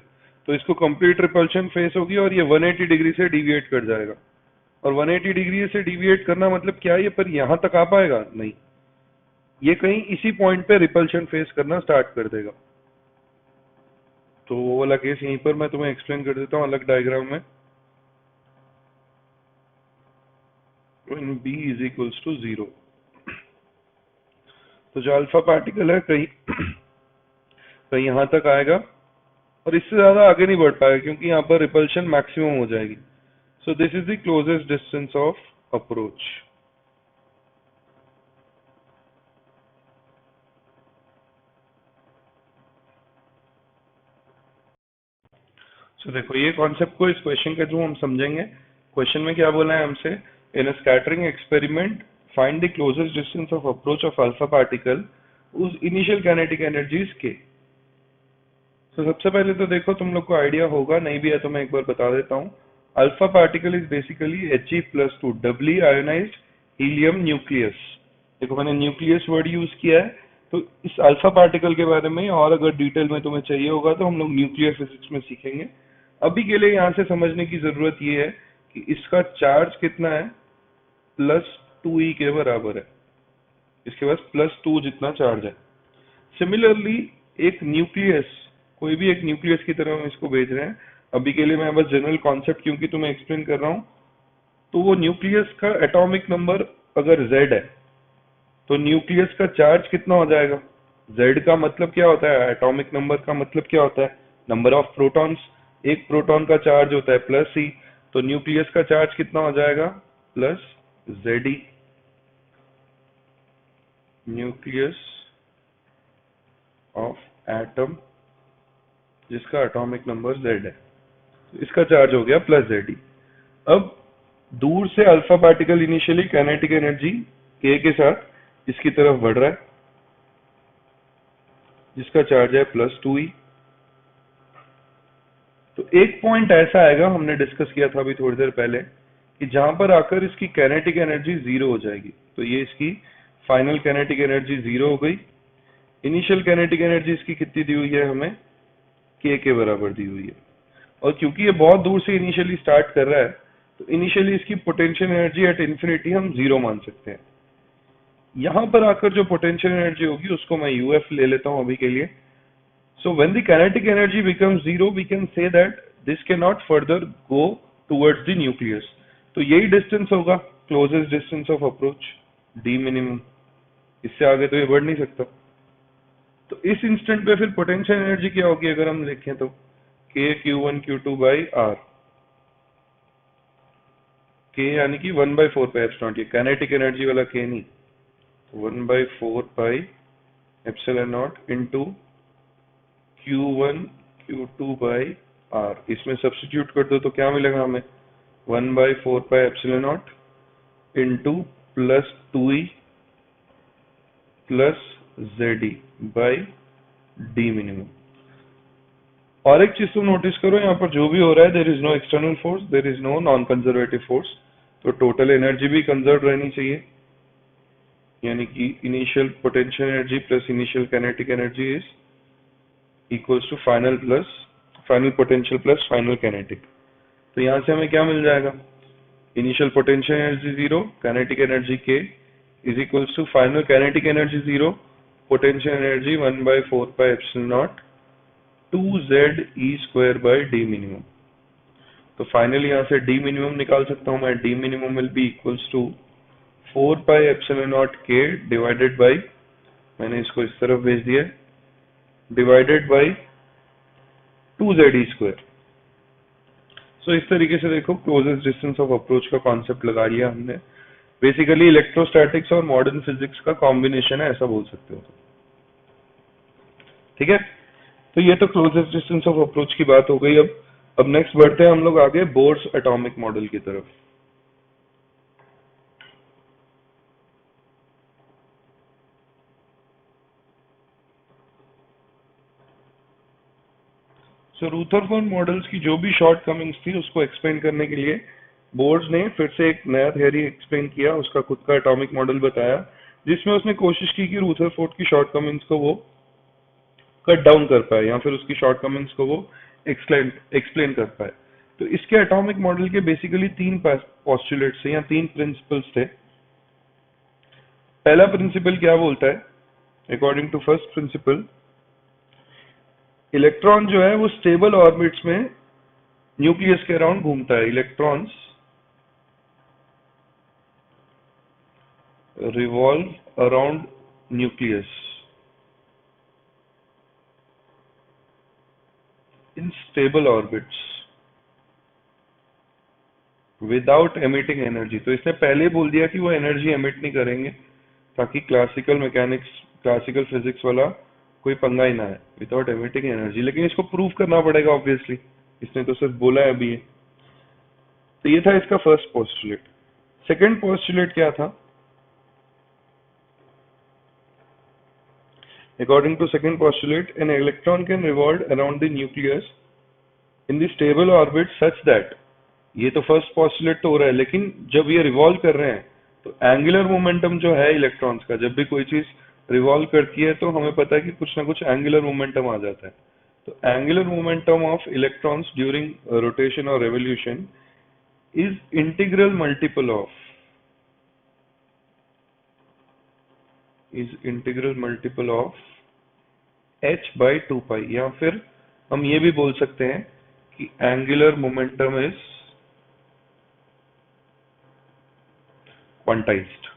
तो इसको कंप्लीट रिपल्शन फेस होगी और ये 180 डिग्री से डिविएट कर जाएगा। और 180 डिग्री से डिविएट करना मतलब क्या है? ये पर यहाँ तक आ पाएगा? नहीं, ये कहीं इसी पॉइंट पे रिपल्शन फेस करना स्टार्ट कर देगा। तो वो वाला केस यहीं पर मैं तुम्हें एक्सप्लेन कर देता हूँ अलग डायग्राम में। When b is equals to 0, तो जो अल्फा पार्टिकल है कहीं कहीं यहाँ तक आएगा और इससे ज्यादा आगे नहीं बढ़ पाएगा, क्योंकि यहाँ पर रिपल्शन मैक्सिमम हो जाएगी। So this is the closest distance of approach. So देखो ये कॉन्सेप्ट को इस क्वेश्चन के थ्रू हम समझेंगे। क्वेश्चन में क्या बोला है हमसे? In a scattering experiment find the closest distance of approach of alpha particle उस इनिशियल काइनेटिक एनर्जीज के। तो सबसे पहले तो देखो तुम लोग को आइडिया होगा, नहीं भी है तो मैं एक बार बता देता हूँ। Alpha particle is basically He+2 doubly ionised helium nucleus. देखो मैंने न्यूक्लियस वर्ड यूज किया है, तो इस अल्फा पार्टिकल के बारे में और अगर डिटेल में तुम्हें चाहिए होगा तो हम लोग न्यूक्लियर फिजिक्स में सीखेंगे। अभी के लिए यहाँ से समझने की जरूरत ये है कि इसका चार्ज कितना है? +2e के बराबर है। इसके पास +2 जितना चार्ज है। सिमिलरली एक न्यूक्लियस, कोई भी एक न्यूक्लियस की तरह हम इसको भेज रहे हैं। अभी के लिए मैं बस जनरल कॉन्सेप्ट क्योंकि तुम्हें एक्सप्लेन कर रहा हूँ। तो वो न्यूक्लियस का एटॉमिक नंबर अगर Z है, तो न्यूक्लियस का चार्ज कितना हो जाएगा? Z का मतलब क्या होता है? एटॉमिक नंबर का मतलब क्या होता है? Number of protons. एक प्रोटॉन का चार्ज होता है +e, तो न्यूक्लियस का चार्ज कितना हो जाएगा? +Ze। न्यूक्लियस ऑफ एटम जिसका एटॉमिक नंबर Z है, तो इसका चार्ज हो गया +Ze। अब दूर से alpha particle initially kinetic energy k के साथ इसकी तरफ बढ़ रहा है, जिसका चार्ज है +2e। तो एक पॉइंट ऐसा आएगा, हमने डिस्कस किया था अभी थोड़ी देर पहले, कि जहां पर आकर इसकी काइनेटिक एनर्जी 0 हो जाएगी। तो ये इसकी फाइनल काइनेटिक एनर्जी 0 हो गई। इनिशियल काइनेटिक एनर्जी इसकी कितनी दी हुई है हमें? k के बराबर दी हुई है। और क्योंकि ये बहुत दूर से इनिशियली स्टार्ट कर रहा है, तो इनिशियली इसकी पोटेंशियल एनर्जी एट इन्फिनिटी हम 0 मान सकते हैं। यहां पर आकर जो पोटेंशियल एनर्जी होगी उसको मैं UF ले लेता हूं अभी के लिए। So when the kinetic energy becomes 0, we can say that this cannot further go towards the nucleus. तो यही डिस्टेंस होगा closest distance of approach, D minimum, इससे आगे तो ये बढ़ नहीं सकता। तो इस इंस्टेंट पे फिर पोटेंशियल एनर्जी क्या होगी अगर हम लिखें तो K Q one Q two by R, K यानी कि 1/4 पाई एप्सिलॉन, ये काइनेटिक एनर्जी वाला के नहीं, 1/4 pi epsilon not into Q1 Q2 by R. इसमें सब्स्टिट्यूट कर दो तो क्या मिलेगा हमें, 1/4 pi epsilon not into plus 2E plus ZE by D minimum. और एक चीज तुम नोटिस करो, यहाँ पर जो भी हो रहा है, there is no external force, there is no non conservative force, तो टोटल एनर्जी भी कंजर्व रहनी चाहिए, यानी कि initial potential energy plus initial kinetic energy is equals to final potential plus final kinetic. तो यहाँ से हमें क्या मिल जाएगा, initial potential energy 0, kinetic energy k is equals to final kinetic energy 0, potential energy 1/4 pi epsilon not 2ZE square by D minimum. तो finally यहाँ से डी मिनिमम निकाल सकता हूँ मैं, D minimum will be equals to 4 pi epsilon not k divided by, मैंने इसको इस तरफ भेज दिया, डिवाइडेड बाई 2ZE स्क्वायर। सो इस तरीके से देखो क्लोजेस्ट डिस्टेंस ऑफ अप्रोच का कॉन्सेप्ट लगा लिया हमने। बेसिकली इलेक्ट्रोस्टैटिक्स और मॉडर्न फिजिक्स का कॉम्बिनेशन है, ऐसा बोल सकते हो। ठीक है, तो ये तो क्लोजेस्ट डिस्टेंस ऑफ अप्रोच की बात हो गई। अब नेक्स्ट बढ़ते हैं हम लोग आगे बोर्स एटॉमिक मॉडल की तरफ। सो रूथरफोर्ड मॉडल्स की जो भी शॉर्टकमिंग्स थी उसको एक्सप्लेन करने के लिए बोर्स ने फिर से एक नया थियरी एक्सप्लेन किया, उसका खुद का एटॉमिक मॉडल बताया, जिसमें उसने कोशिश की कि रूथरफोर्ड की शॉर्टकमिंग्स को वो कट डाउन कर पाए या फिर उसकी शॉर्टकमिंग्स को वो एक्सप्लेन कर पाए। तो इसके एटॉमिक मॉडल के बेसिकली 3 पोस्टुलेट्स थे या 3 प्रिंसिपल्स थे। पहला प्रिंसिपल क्या बोलता है, according to first principle, electron जो है वो स्टेबल ऑर्बिट्स में न्यूक्लियस के अराउंड घूमता है। Electrons revolve around nucleus in stable orbits without emitting energy. तो इसने पहले बोल दिया कि वो एनर्जी एमिट नहीं करेंगे, ताकि क्लासिकल मैकेनिक्स, क्लासिकल फिजिक्स वाला कोई पंगा ही ना है, विदाउट एमिटिंग एनर्जी। लेकिन इसको प्रूव करना पड़ेगा ऑब्वियसली, इसने तो सिर्फ बोला है अभी ये। तो ये था इसका फर्स्ट पोस्टुलेट। सेकंड पोस्टुलेट क्या था, according to second postulate, an electron can revolve around the nucleus in the stable orbit such that, ये तो फर्स्ट पोस्टुलेट तो हो रहा है, लेकिन जब ये रिवॉल्व कर रहे हैं तो एंगुलर मोमेंटम जो है इलेक्ट्रॉन्स का, जब भी कोई चीज रिवॉल्व करती है तो हमें पता है कि कुछ ना कुछ एंगुलर मोमेंटम आ जाता है। तो angular momentum of electrons during rotation और revolution is integral multiple of h/2 pi, या फिर हम ये भी बोल सकते हैं कि angular momentum is quantised.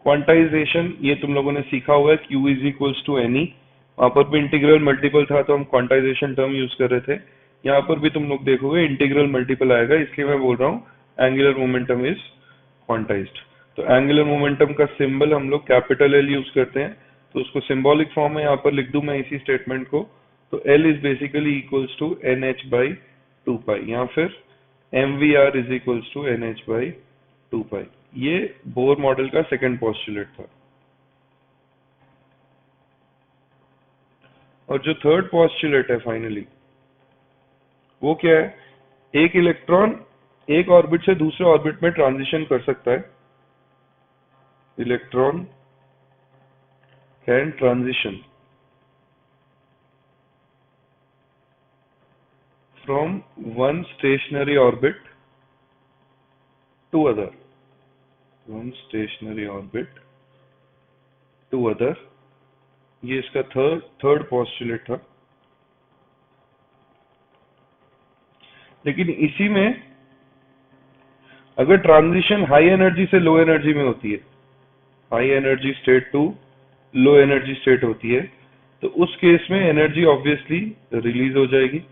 Quantisation ये तुम लोगों ने सीखा हुआ है, Q is equals to NE, वहां पर भी इंटीग्रल मल्टीपल था तो हम क्वांटाइजेशन टर्म यूज कर रहे थे। यहाँ पर भी तुम लोग देखोगे इंटीग्रल मल्टीपल आएगा, इसलिए मैं बोल रहा हूँ एंगुलर मोमेंटम इज क्वांटाइज्ड। तो एंगुलर मोमेंटम का सिंबल हम लोग कैपिटल L यूज करते हैं, तो उसको सिंबॉलिक फॉर्म में यहाँ पर लिख दूं मैं इसी स्टेटमेंट को। तो L is basically equals to NH/2 pi, या फिर MVR is equals to NH/2 pi. ये बोर मॉडल का सेकंड पोस्टुलेट था। और जो थर्ड पोस्टुलेट है फाइनली, वो क्या है, एक इलेक्ट्रॉन एक ऑर्बिट से दूसरे ऑर्बिट में ट्रांजिशन कर सकता है। Electron can transition from one stationary orbit to other, one stationary orbit to other. ये इसका थर्ड पोस्टुलेट था। लेकिन इसी में अगर ट्रांजिशन हाई एनर्जी से लो एनर्जी में होती है, high energy state to low energy state होती है, तो उस केस में एनर्जी ऑब्वियसली रिलीज हो जाएगी।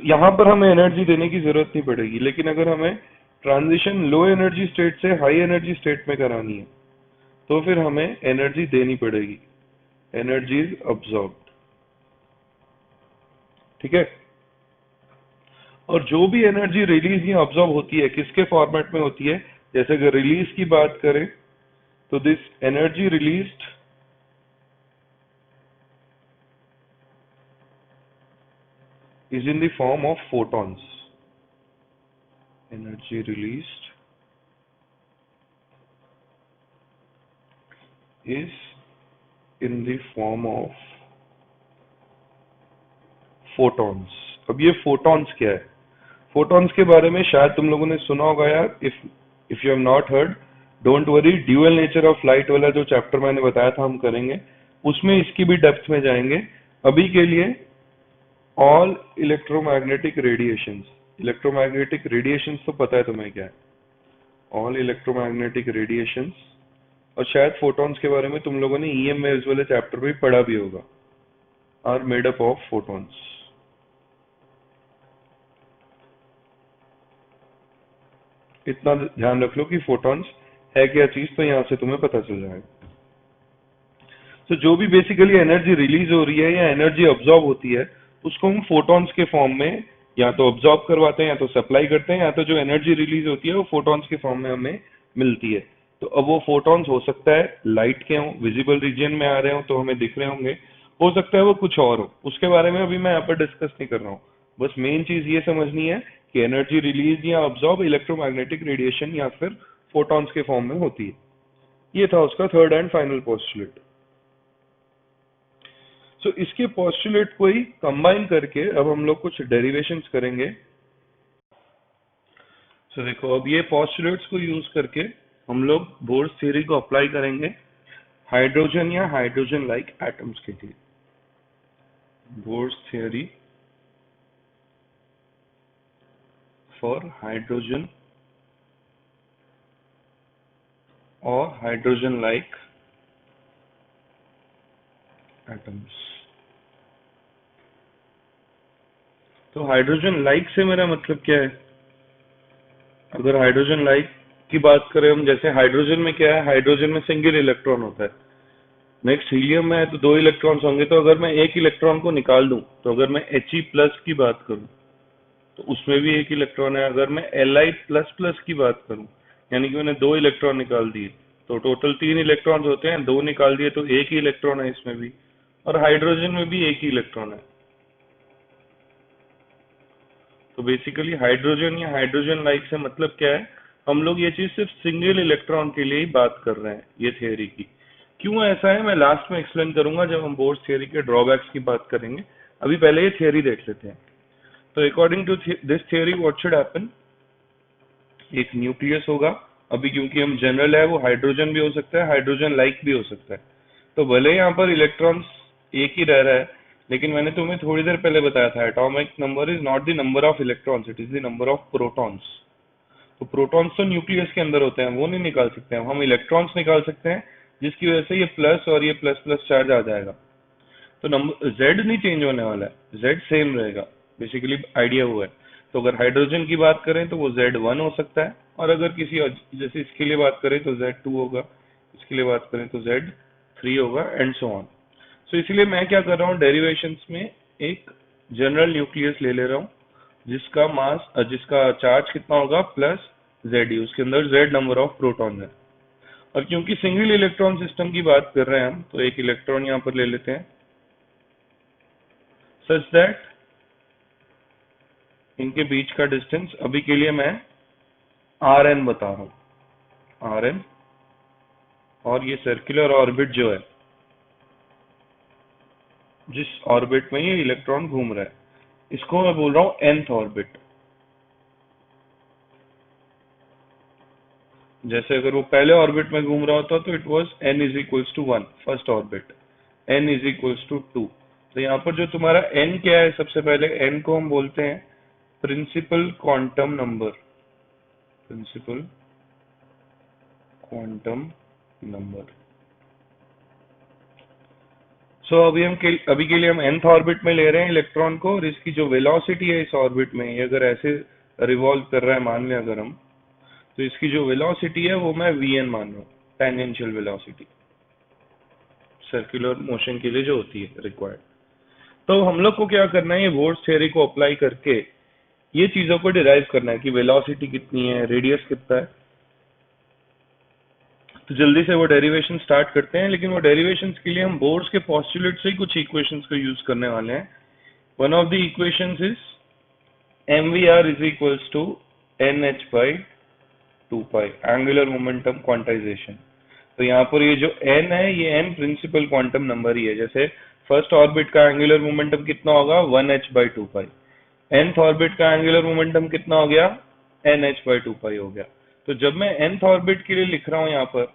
यहां पर हमें एनर्जी देने की जरूरत नहीं पड़ेगी, लेकिन अगर हमें ट्रांजिशन लो एनर्जी स्टेट से हाई एनर्जी स्टेट में करानी है तो फिर हमें एनर्जी देनी पड़ेगी, एनर्जी इज अब्सॉर्ब्ड। ठीक है। और जो भी एनर्जी रिलीज या अब्सॉर्ब होती है किसके फॉर्मेट में होती है, जैसे अगर रिलीज की बात करें तो this energy released is in the form of photons. Energy released is in the form of photons. अब ये photons क्या है? photons के बारे में शायद तुम लोगों ने सुना होगा यार। if you have not heard, don't worry, dual nature of light वाला जो चैप्टर मैंने बताया था हम करेंगे, उसमें इसकी भी डेप्थ में जाएंगे। अभी के लिए all electromagnetic radiations, electromagnetic radiations तो पता है तुम्हें क्या है, ऑल इलेक्ट्रोमैग्नेटिक रेडिएशंस, और शायद फोटॉन्स के बारे में तुम लोगों ने ईएम वेव्स वाले चैप्टर में पढ़ा भी होगा, are made up of photons. इतना ध्यान रख लो कि फोटॉन्स है क्या चीज, तो यहां से तुम्हें पता चल जाएगा। तो जो भी बेसिकली एनर्जी रिलीज हो रही है या एनर्जी अब्सॉर्ब होती है उसको हम फोटॉन्स के फॉर्म में या तो अब्सॉर्ब करवाते हैं या तो सप्लाई करते हैं, या तो जो एनर्जी रिलीज होती है वो फोटॉन्स के फॉर्म में हमें मिलती है। तो अब वो फोटॉन्स हो सकता है लाइट के हों, विजिबल रीजन में आ रहे हो तो हमें दिख रहे होंगे, हो सकता है वो कुछ और हो, उसके बारे में अभी मैं यहाँ पर डिस्कस नहीं कर रहा हूँ। बस मेन चीज ये समझनी है कि एनर्जी रिलीज या अब्सॉर्ब इलेक्ट्रोमैग्नेटिक रेडिएशन या फिर फोटॉन्स के फॉर्म में होती है। ये था उसका थर्ड एंड फाइनल पोस्टुलेट। तो इसके पोस्टुलेट को ही कंबाइन करके अब हम लोग कुछ डेरिवेशंस करेंगे। तो देखो अब ये पोस्टुलेट्स को यूज करके हम लोग बोर्स थ्योरी को अप्लाई करेंगे हाइड्रोजन या हाइड्रोजन लाइक एटम्स के लिए। बोर्स थ्योरी फॉर हाइड्रोजन और हाइड्रोजन लाइक एटम्स। तो हाइड्रोजन लाइक से मेरा मतलब क्या है? अगर हाइड्रोजन लाइक की बात करें हम, जैसे हाइड्रोजन में क्या है, हाइड्रोजन में सिंगल इलेक्ट्रॉन होता है। नेक्स्ट हीलियम में है तो 2 इलेक्ट्रॉन्स होंगे, तो अगर मैं एक इलेक्ट्रॉन को निकाल दूं, तो अगर मैं He प्लस की बात करूं तो उसमें भी एक इलेक्ट्रॉन है। अगर मैं Li प्लस प्लस की बात करूं, यानी कि मैंने 2 इलेक्ट्रॉन निकाल दिए, तो टोटल 3 इलेक्ट्रॉन्स होते हैं, 2 निकाल दिए तो एक ही इलेक्ट्रॉन है इसमें भी, और हाइड्रोजन में भी एक ही इलेक्ट्रॉन है। तो बेसिकली हाइड्रोजन या हाइड्रोजन लाइक से मतलब क्या है, हम लोग ये चीज सिर्फ सिंगल इलेक्ट्रॉन के लिए ही बात कर रहे हैं ये थियरी की। क्यों ऐसा है मैं लास्ट में एक्सप्लेन करूंगा जब हम बोर्स थियरी के ड्रॉबैक्स की बात करेंगे। अभी पहले ये थियरी देख लेते हैं। तो according to this theory what should happen, एक न्यूक्लियस होगा। अभी क्योंकि हम जनरल है, वो हाइड्रोजन भी हो सकता है, हाइड्रोजन लाइक भी हो सकता है। तो भले यहाँ पर इलेक्ट्रॉन्स एक ही रह रहा है, लेकिन मैंने तुम्हें थोड़ी देर पहले बताया था atomic number is not the number of electrons, it is the number of protons. तो प्रोटॉन्स तो न्यूक्लियस के अंदर होते हैं, वो नहीं निकाल सकते हम इलेक्ट्रॉन्स निकाल सकते हैं, जिसकी वजह से ये प्लस और ये प्लस प्लस चार्ज आ जाएगा। तो नंबर जेड नहीं चेंज होने वाला है, जेड सेम रहेगा। बेसिकली आइडिया हुआ है। तो अगर हाइड्रोजन की बात करें तो वो Z1 हो सकता है, और अगर किसी जैसे इसके लिए बात करें तो Z2 होगा, इसके लिए बात करें तो Z3 होगा, एंड सो ऑन। सो इसलिए मैं क्या कर रहा हूँ, डेरिवेशंस में एक जनरल न्यूक्लियस ले ले रहा हूँ जिसका मास, जिसका चार्ज कितना होगा प्लस Z, उसके अंदर Z नंबर ऑफ प्रोटॉन है। और क्योंकि सिंगल इलेक्ट्रॉन सिस्टम की बात कर रहे हैं हम, तो एक इलेक्ट्रॉन यहाँ पर ले लेते हैं, सच दैट इनके बीच का डिस्टेंस अभी के लिए मैं Rn बता रहा हूं, Rn। और ये सर्कुलर ऑर्बिट जो है, जिस ऑर्बिट में ये इलेक्ट्रॉन घूम रहा है, इसको मैं बोल रहा हूं nth ऑर्बिट। जैसे अगर वो पहले ऑर्बिट में घूम रहा होता तो it was n is equals to 1, first orbit, n is equals to 2। तो यहाँ पर जो तुम्हारा n क्या है, सबसे पहले n को हम बोलते हैं principal quantum number, principal quantum number. So अभी के लिए हम nth ऑर्बिट में ले रहे हैं इलेक्ट्रॉन को, और इसकी जो वेलोसिटी है इस ऑर्बिट में, ये अगर ऐसे रिवॉल्व कर रहा है मान लें अगर हम, तो इसकी जो वेलोसिटी है वो मैं vn मान रहा हूँ, टेंजेंशियल वेलोसिटी सर्कुलर मोशन के लिए जो होती है रिक्वायर्ड। तो हम लोग को क्या करना है, ये बोर्स थ्योरी को अप्लाई करके ये चीजों को डिराइव करना है कि वेलोसिटी कितनी है, रेडियस कितना है। तो जल्दी से वो डेरिवेशन स्टार्ट करते हैं, लेकिन वो डेरिवेशंस के लिए हम बोर्स के पोस्टुलेट से ही कुछ इक्वेशंस को यूज करने वाले हैं। One of the equations is mvr is equals to nh by 2 pi, angular momentum quantization. तो यहाँ पर ये जो n है, ये n प्रिंसिपल क्वांटम नंबर ही है। जैसे फर्स्ट ऑर्बिट का एंगुलर मोमेंटम कितना होगा, 1h by 2 pi। nth orbit का एंगुलर मोमेंटम कितना हो गया, nh by 2 pi हो गया। तो जब मैं nth ऑर्बिट के लिए लिख रहा हूँ यहाँ पर,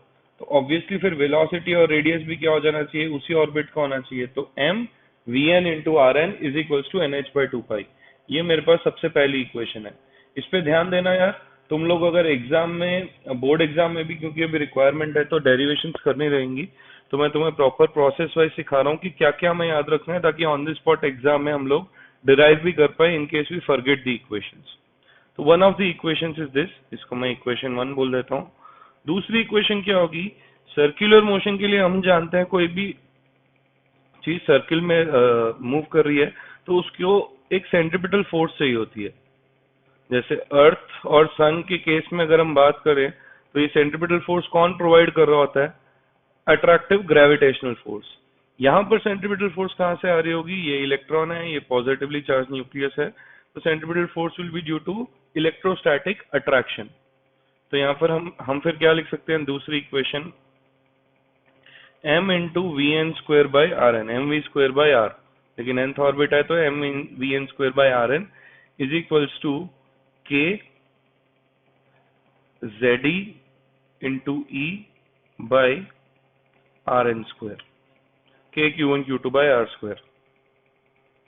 तो ऑब्वियसली फिर वेलोसिटी और रेडियस भी क्या हो जाना चाहिए, उसी ऑर्बिट का होना चाहिए। तो m vn into rn is equals to nh by 2 pi। ये मेरे पास सबसे पहली इक्वेशन है। इस पे ध्यान देना यार, तुम लोग अगर एग्जाम में, बोर्ड एग्जाम में भी, क्योंकि अभी रिक्वायरमेंट है तो डेरिवेशंस करनी रहेंगी, तो मैं तुम्हें प्रॉपर प्रोसेस वाइज सिखा रहा हूँ कि क्या क्या हमें याद रखना है, ताकि ऑन द स्पॉट एग्जाम में हम लोग डिराइव भी कर पाए in case we forget the equations. तो one of the equations is this, इसको मैं इक्वेशन 1 बोल देता हूँ। दूसरी इक्वेशन क्या होगी, सर्कुलर मोशन के लिए हम जानते हैं कोई भी चीज सर्किल में मूव कर रही है तो उसको एक सेंट्रीपिटल फोर्स चाहिए होती है। जैसे अर्थ और सन के केस में अगर हम बात करें, तो ये सेंट्रीपिटल फोर्स कौन प्रोवाइड कर रहा होता है, अट्रैक्टिव ग्रेविटेशनल फोर्स। यहाँ पर सेंट्रीपिटल फोर्स कहाँ से आ रही होगी, ये इलेक्ट्रॉन है, ये पॉजिटिवली चार्ज न्यूक्लियस है, तो centripetal force will be due to electrostatic attraction. तो यहाँ पर हम फिर क्या लिख सकते हैं, दूसरी equation m into V N square by R N, M V square by R, लेकिन nth ऑर्बिट है तो m V N square by R N is equals to k z e into e by R N square, k q1 q2 by R square.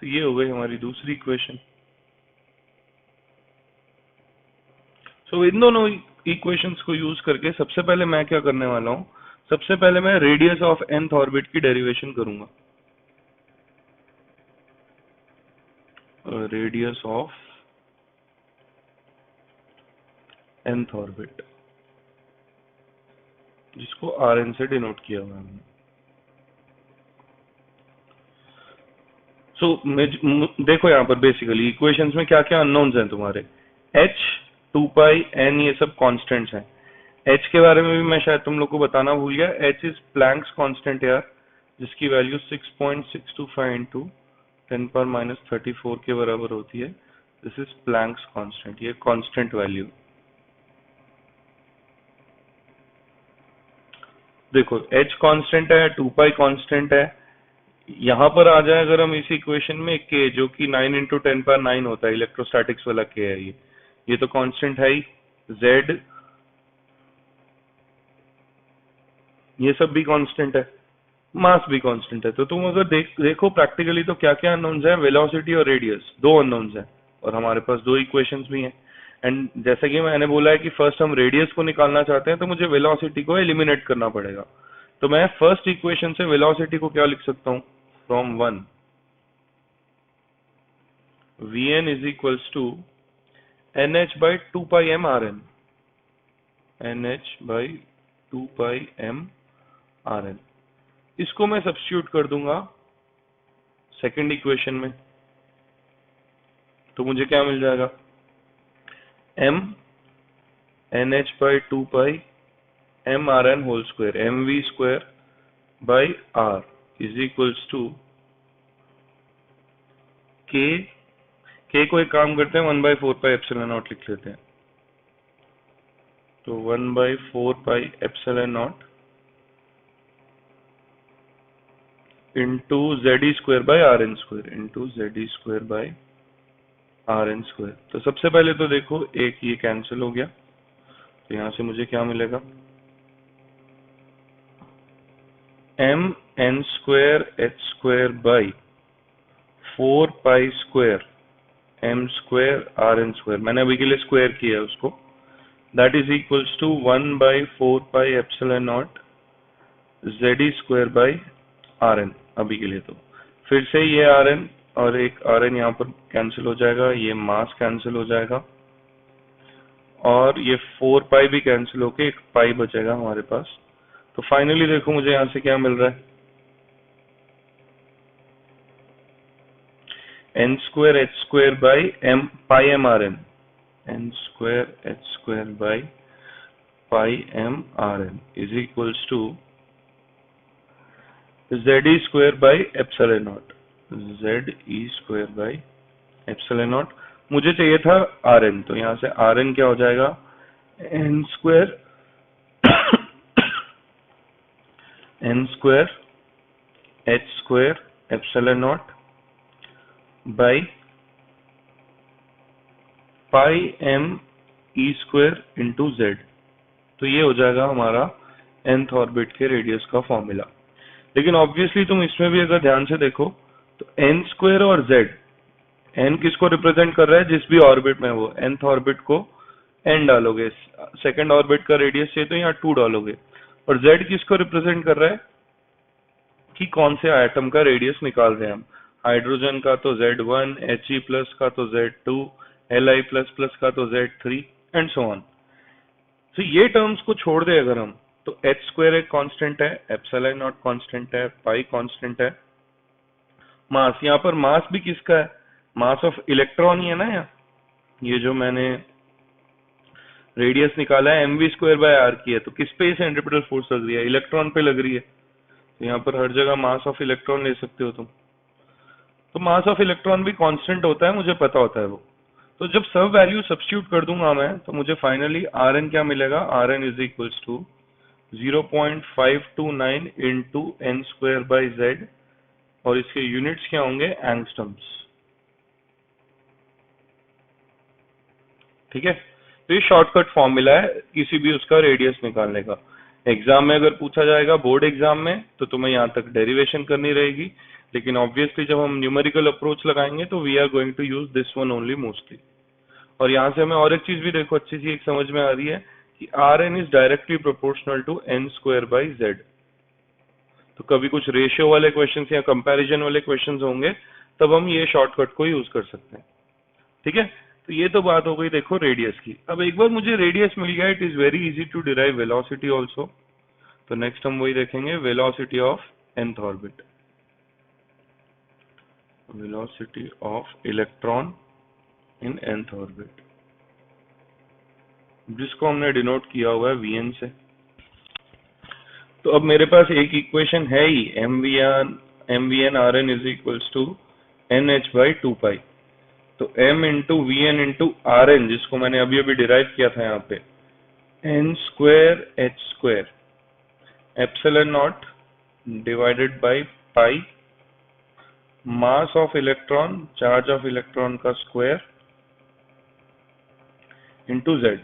तो ये हो गई हमारी दूसरी equation. सो इन दोनों इक्वेशंस को यूज करके सबसे पहले मैं क्या करने वाला हूँ, सबसे पहले मैं रेडियस ऑफ nth ऑर्बिट की डेरिवेशन करूंगा। रेडियस ऑफ nth ऑर्बिट, जिसको आर एन से डिनोट किया हुआ है। सो देखो यहाँ पर बेसिकली इक्वेशंस में क्या क्या अननोन्स हैं तुम्हारे, h 2 पाई n ये सब कांस्टेंट्स हैं। h के बारे में भी मैं शायद तुम लोग को बताना भूल गया, h इज प्लैंक्स कांस्टेंट यार, जिसकी वैल्यू 6.625 इंटू 10 पावर माइनस 34 के बराबर होती है। दिस इज प्लैंक्स कांस्टेंट, ये कांस्टेंट वैल्यू। देखो h कांस्टेंट है, 2 पाई कांस्टेंट है, यहाँ पर आ जाए अगर हम इस इक्वेशन में k, जो कि 9 इंटू 10 पावर 9 होता है, इलेक्ट्रोस्टैटिक्स वाला k है ये तो कांस्टेंट है ही। z ये सब भी कांस्टेंट है, मास भी कांस्टेंट है। तो तुम अगर देखो प्रैक्टिकली तो क्या क्या अननोन्स है, वेलोसिटी और रेडियस, दो अननोन्स है, और हमारे पास दो इक्वेशंस भी हैं। एंड जैसा कि मैंने बोला है कि फर्स्ट हम रेडियस को निकालना चाहते हैं, तो मुझे वेलोसिटी को एलिमिनेट करना पड़ेगा। तो मैं फर्स्ट इक्वेशन से वेलोसिटी को क्या लिख सकता हूँ, from 1 vn is equals to nh by 2 pi m R N, nh by 2 pi m R N. इसको मैं सब्स्टिट्यूट कर दूंगा सेकंड इक्वेशन में, तो मुझे क्या मिल जाएगा, m nh by 2 pi m R N whole square, M V square by R is equals to k को एक काम करते हैं 1 बाई 4 पाई एप्सिलॉन नॉट लिख लेते हैं। तो 1 by 4 pi epsilon not into Z E square by R N square, into Z E square by R N square. तो सबसे पहले तो देखो एक ये कैंसिल हो गया, तो यहां से मुझे क्या मिलेगा, m n square h square by 4 pi square m square R N square, मैंने अभी के लिए स्क्वायर किया है उसको, that is equals to 1/4πε0 Z square by R N अभी के लिए। तो फिर से ये आर एन और एक आर एन यहाँ पर कैंसिल हो जाएगा, ये मास कैंसिल हो जाएगा और ये 4π भी कैंसिल होके एक पाई बचेगा हमारे पास। तो फाइनली देखो मुझे यहाँ से क्या मिल रहा है, n square H square by M pi M R N, n square H square by pi M R N is equals to Z E square by epsilon not, Z E square by epsilon not. मुझे चाहिए था are N, तो यहाँ से R N क्या हो जाएगा, N square N square H square epsilon not by pi M E square into Z. तो ये हो जाएगा हमारा nth ऑर्बिट के रेडियस का फॉर्मूला। लेकिन ऑब्वियसली तुम इसमें भी अगर ध्यान से देखो तो n स्क्वायर और z, n किसको रिप्रेजेंट कर रहा है, जिस भी ऑर्बिट में वो nth ऑर्बिट को n डालोगे, सेकंड ऑर्बिट का रेडियस चाहिए तो यहाँ 2 डालोगे, और z किसको रिप्रेजेंट कर रहा है कि कौन से एटम का रेडियस निकाल रहे हैं हम। हाइड्रोजन का तो Z1, He प्लस का तो Z2, Li प्लस प्लस का तो Z3 एंड सो ऑन। तो ये टर्म्स को छोड़ दे अगर हम, तो h स्क्वायर एक कांस्टेंट है, एप्सिलॉन नॉट कांस्टेंट है, पाई कांस्टेंट है, मास, यहाँ पर मास भी किसका है, मास ऑफ इलेक्ट्रॉन ही है ना। यहाँ ये जो मैंने रेडियस निकाला है mv स्क्वायर बाय आर की है, तो किस पे सेंट्रीपिटल फोर्स लग रही है, इलेक्ट्रॉन पे लग रही है। तो यहाँ पर हर जगह मास ऑफ इलेक्ट्रॉन ले सकते हो तुम। तो मास ऑफ इलेक्ट्रॉन भी कांस्टेंट होता है, मुझे पता होता है वो। तो जब सब वैल्यू सब्स्टिट्यूट कर दूंगा मैं, तो मुझे फाइनली आर एन क्या मिलेगा, R N is equals to 0.529 into N square by Z, और इसके यूनिट्स क्या होंगे, एंगस्ट्रम्स। ठीक है, तो ये शॉर्टकट फॉर्मूला है किसी भी उसका रेडियस निकालने का। एग्जाम में अगर पूछा जाएगा, बोर्ड एग्जाम में, तो तुम्हें यहाँ तक डेरिवेशन करनी रहेगी, लेकिन ऑब्वियसली जब हम न्यूमेरिकल अप्रोच लगाएंगे तो we are going to use this one only mostly. और यहाँ से हमें और एक चीज भी देखो अच्छी सी एक समझ में आ रही है कि R N is directly proportional to N square by Z. तो कभी कुछ रेशियो वाले क्वेश्चन या कंपैरिजन वाले क्वेश्चन होंगे, तब हम ये शॉर्टकट को यूज कर सकते हैं। ठीक है, तो ये तो बात हो गई देखो रेडियस की। अब एक बार मुझे रेडियस मिल गया, it is very easy to derive velocity also. तो नेक्स्ट हम वही देखेंगे, velocity of nth orbit, velocity of electron in nth orbit, जिसको हमने डिनोट किया हुआ है Vn से। तो अब मेरे पास एक इक्वेशन है ही, mvn rn is equals to nh by 2 तो m into V N into R N, जिसको मैंने अभी अभी डिराइव किया था यहाँ पे, n square H square epsilon naught divided by pi mass of electron, charge of electron का square into Z,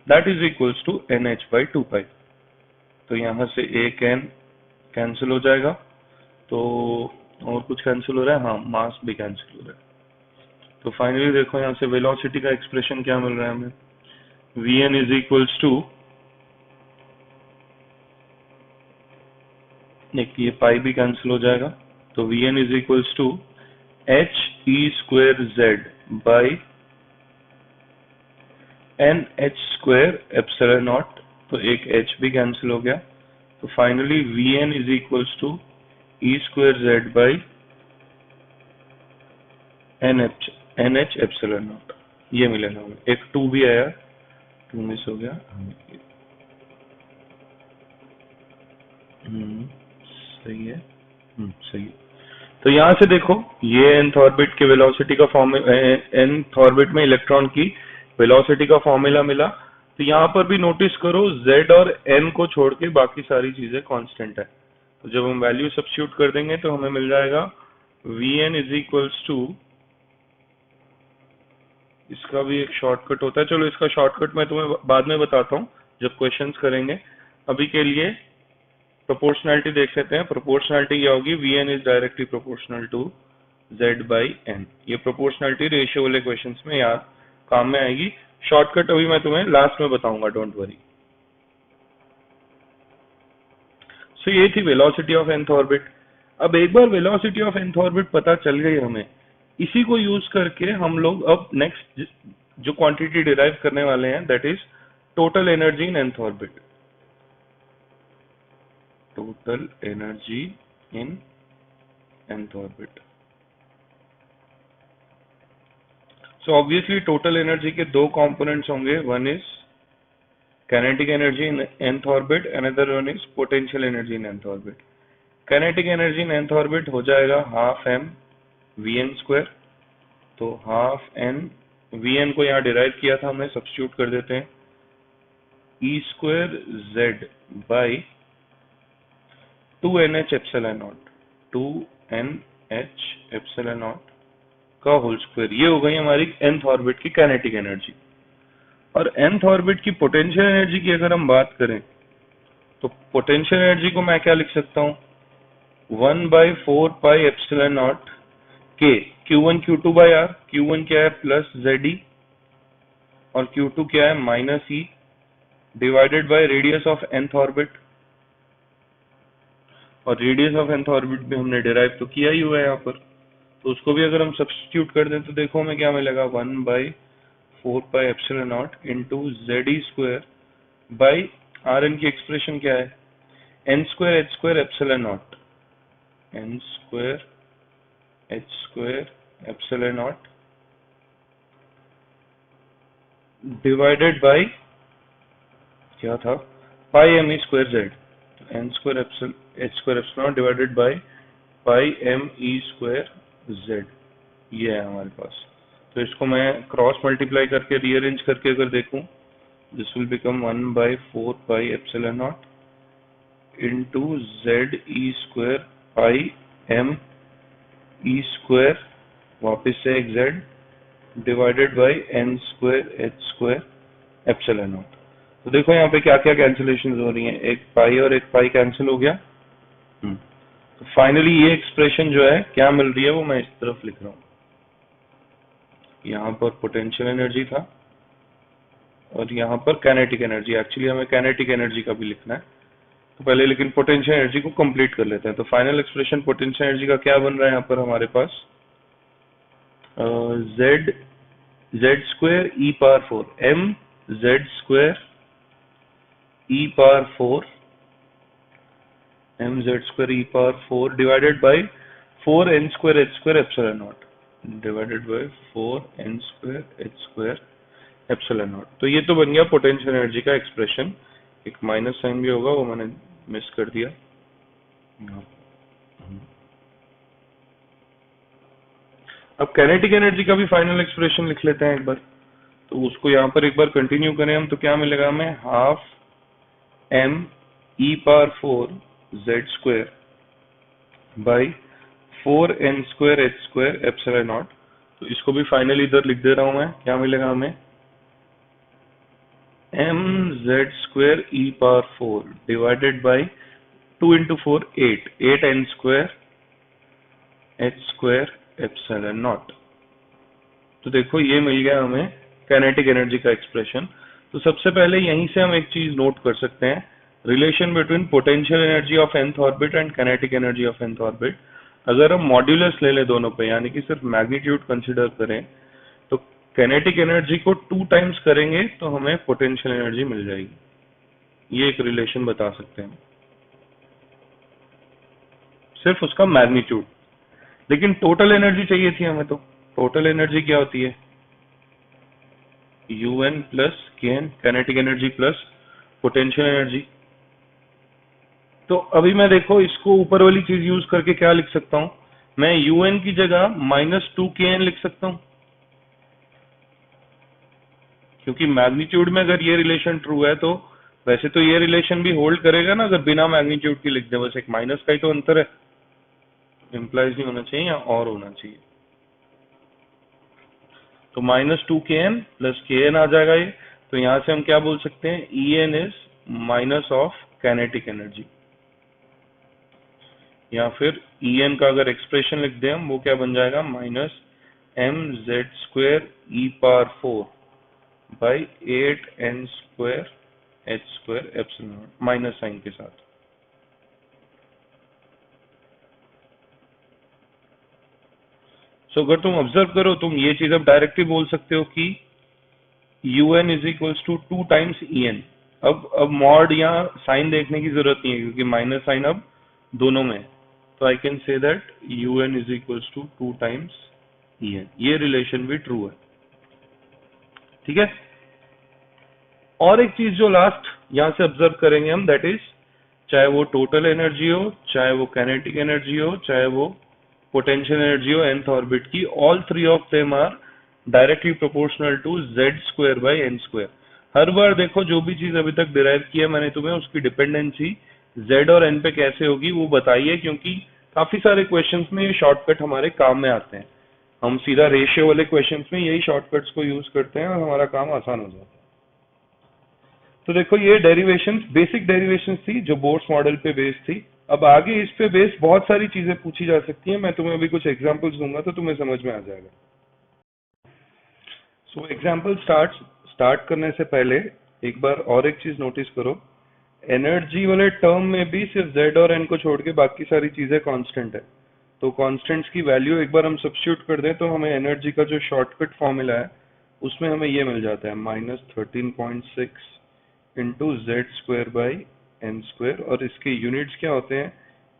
that is equals to nh by 2 तो यहाँ से एक n कैंसिल हो जाएगा, तो और कुछ कैंसिल हो रहा है, हाँ मास भी कैंसिल हो रहा है। तो फाइनली देखो यहाँ से वेलोसिटी का एक्सप्रेशन क्या मिल रहा है हमें, Vn इज इक्वल्स टू, एक ये पाई भी कैंसिल हो जाएगा, तो Vn is equals to H E square Z by N H square epsilon not, तो एक h भी कैंसिल हो गया। तो finally Vn is equals to E square Z by N H epsilon not, ये मिलेगा हमें। एक 2 भी आया, 2 मिस हो गया। सही है, सही है। तो यहाँ से देखो ये nth ऑर्बिट के वेलोसिटी का फॉर्मूला, nth ऑर्बिट में इलेक्ट्रॉन की वेलोसिटी का फॉर्मूला मिला। तो यहाँ पर भी नोटिस करो z और n को छोड़ के बाकी सारी चीजें कांस्टेंट है। तो जब हम वैल्यू सब्स्टिट्यूट कर देंगे तो हमें मिल जाएगा Vn इज इक्वल्स टू, इसका भी एक शॉर्टकट होता है, चलो इसका शॉर्टकट मैं तुम्हें बाद में बताता हूँ जब क्वेश्चंस करेंगे। अभी के लिए प्रोपोर्शनैलिटी देख लेते हैं। प्रोपोर्शनैलिटी क्या होगी, V N is directly proportional to Z by N. ये प्रोपोर्शनैलिटी रेशियो वाले क्वेश्चंस में याद काम में आएगी। शॉर्टकट अभी मैं तुम्हें लास्ट में बताऊंगा, डोंट वरी। सो ये थी वेलोसिटी ऑफ nth ऑर्बिट। अब एक बार वेलोसिटी ऑफ nth ऑर्बिट पता चल गई हमें, इसी को यूज करके हम लोग अब नेक्स्ट जो क्वांटिटी डिराइव करने वाले हैं, that is total energy in nth orbit. Total energy in nth orbit. So obviously total energy के दो कंपोनेंट्स होंगे, one is kinetic energy in nth orbit, another one is potential energy in nth orbit. kinetic energy in nth orbit हो जाएगा half m vn square. तो half n vn को यहाँ derive किया था हमने, सब्स्टिट्यूट कर देते हैं, e square z by 2nh epsilon not, 2nh epsilon not का होल स्क्वायर। ये हो गई हमारी nth ऑर्बिट की kinetic एनर्जी। और nth ऑर्बिट की पोटेंशियल एनर्जी की अगर हम बात करें, तो पोटेंशियल एनर्जी को मैं क्या लिख सकता हूं, 1/4 पाई एप्सिलॉन नॉट के Q1 Q2 by are. Q1 क्या है प्लस ZE और Q2 क्या है minus E, divided by radius of nth orbit. और रेडियस ऑफ nth ऑर्बिट भी हमने डिराइव तो किया ही हुआ है यहाँ पर, तो उसको भी अगर हम सब्स्टिट्यूट कर दें तो देखो हमें क्या मिलेगा, 1/4 pi epsilon not into ZE square by Rn की एक्सप्रेशन क्या है, n square h square epsilon not, n square h square epsilon naught divided by क्या था, पाई m e square z। n square h square epsilon naught divided by pi m e square z, ये है हमारे पास। तो इसको मैं cross multiply करके rearrange करके अगर देखूं, this will become 1/4 pi epsilon naught into z e square pi m e square वापस से एक z divided by n square h square epsilon not. तो देखो यहाँ पे क्या क्या कैंसिलेशन हो रही हैं, एक पाई और एक पाई कैंसिल हो गया। तो फाइनली ये एक्सप्रेशन जो है क्या मिल रही है वो मैं इस तरफ लिख रहा हूँ। यहाँ पर पोटेंशियल एनर्जी था और यहाँ पर काइनेटिक एनर्जी। एक्चुअली हमें काइनेटिक एनर्जी का भी लिखना है, तो पहले लेकिन पोटेंशियल एनर्जी को कंप्लीट कर लेते हैं। तो फाइनल एक्सप्रेशन पोटेंशियल एनर्जी का क्या बन रहा है यहाँ पर हमारे पास, z square e power 4 m z square e power 4 m z square e power 4 divided by 4n square h square epsilon naught, divided by 4n square h square epsilon not. तो ये तो बन गया पोटेंशियल एनर्जी का expression. एक minus sign भी होगा, वो मैंने मिस कर दिया। अब काइनेटिक एनर्जी का भी फाइनल एक्सप्रेशन लिख लेते हैं एक बार, तो उसको यहाँ पर एक बार कंटिन्यू करें हम, तो क्या मिलेगा हमें, half m e power 4 z square by 4n square h square epsilon not. तो इसको भी फाइनली इधर लिख दे रहा हूं मैं, क्या मिलेगा हमें, m z square e power 4 divided by 2 into 4 8n square h square epsilon not. तो देखो ये मिल गया हमें काइनेटिक एनर्जी का एक्सप्रेशन। तो सबसे पहले यहीं से हम एक चीज नोट कर सकते हैं, relation between potential energy of nth orbit and kinetic energy of nth orbit. अगर हम मॉड्यूलस ले लें दोनों पे, यानी कि सिर्फ मैग्नीट्यूड कंसिडर करें, तो काइनेटिक एनर्जी को 2 टाइम्स करेंगे तो हमें पोटेंशियल एनर्जी मिल जाएगी। ये एक रिलेशन बता सकते हैं, सिर्फ उसका मैग्नीट्यूड। लेकिन टोटल एनर्जी चाहिए थी हमें, तो टोटल एनर्जी क्या होती है, un plus kn, kinetic energy plus potential energy. तो अभी मैं देखो इसको ऊपर वाली चीज यूज करके क्या लिख सकता हूं, मैं un की जगह -2kn लिख सकता हूं, क्योंकि मैग्नीट्यूड में अगर ये रिलेशन ट्रू है तो वैसे तो ये रिलेशन भी होल्ड करेगा ना, अगर बिना मैग्नीट्यूड की लिख दे, बस एक माइनस का ही तो अंतर है, इंप्लाइज नहीं होना चाहिए या और होना चाहिए। तो -2kn प्लस kn आ जाएगा ये। तो यहां से हम क्या बोल सकते हैं, En is minus of kinetic energy. या फिर En का अगर एक्सप्रेशन लिख दें हम, वो क्या बन जाएगा, minus mz²e⁴ by 8n² h² epsilon minus sign के साथ। अगर तुम ऑब्जर्व करो, तुम ये चीज अब डायरेक्टली बोल सकते हो कि un is equals to 2 times en। अब मॉड या साइन देखने की जरूरत नहीं है क्योंकि माइनस साइन अब दोनों में है। तो I can say that un is equals to 2 times en। ये रिलेशन भी ट्रू है, ठीक है। और एक चीज जो लास्ट यहां से ऑब्जर्व करेंगे हम, दैट इज चाहे वो टोटल एनर्जी हो, चाहे वो काइनेटिक एनर्जी हो, चाहे वो पोटेंशियल एनर्जी हो nth ऑर्बिट की, all three of them are directly proportional to z² by n²। हर बार देखो, जो भी चीज अभी तक डिराइव किया मैंने तुम्हें, उसकी डिपेंडेंसी z और n पे कैसे होगी वो बताइए, क्योंकि काफी सारे क्वेश्चंस में ये शॉर्टकट हमारे काम में आते हैं। हम सीधा रेशियो वाले क्वेश्चंस में यही शॉर्टकट्स को यूज करते हैं और हमारा काम आसान हो जाता है। तो देखो, ये डेरिवेशन बेसिक डेरिवेशन थी जो बोर्स मॉडल पे बेस्ड थी। अब आगे इस पे बेस्ड बहुत सारी चीजें पूछी जा सकती हैं। मैं तुम्हें अभी कुछ एग्जांपल्स दूंगा तो तुम्हें समझ में आ जाएगा। सो एग्जांपल स्टार्ट करने से पहले एक बार और एक चीज नोटिस करो, एनर्जी वाले टर्म में भी सिर्फ z और n को छोड़ के बाकी सारी चीजें कांस्टेंट है। तो कांस्टेंट्स की वैल्यू एक बार हम सब्स्टिट्यूट कर दें तो हमें एनर्जी का जो शॉर्टकट फॉर्मूला है उसमें हमें ये मिल जाता है, -13.6 इंटू z² बाई n²। और इसके यूनिट्स क्या होते हैं,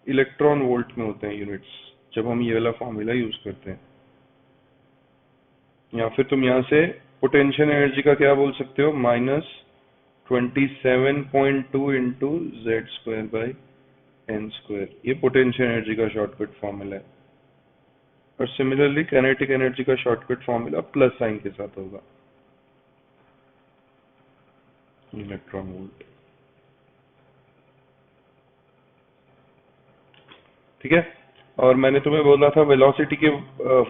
इलेक्ट्रॉन वोल्ट में होते हैं यूनिट्स, जब हम ये वाला फॉर्मूला यूज करते हैं। या फिर तुम यहाँ से पोटेंशियल एनर्जी का क्या बोल सकते हो, -27.2 इंटू z² बाई n²। ये पोटेंशियल एनर्जी का शॉर्टकट फॉर्मूला है। और सिमिलरली काइनेटिक एनर्जी का शॉर्टकट फॉर्मूला प्लस साइन के साथ होगा, इलेक्ट्रॉन वोल्ट, ठीक है। और मैंने तुम्हें बोला था वेलोसिटी के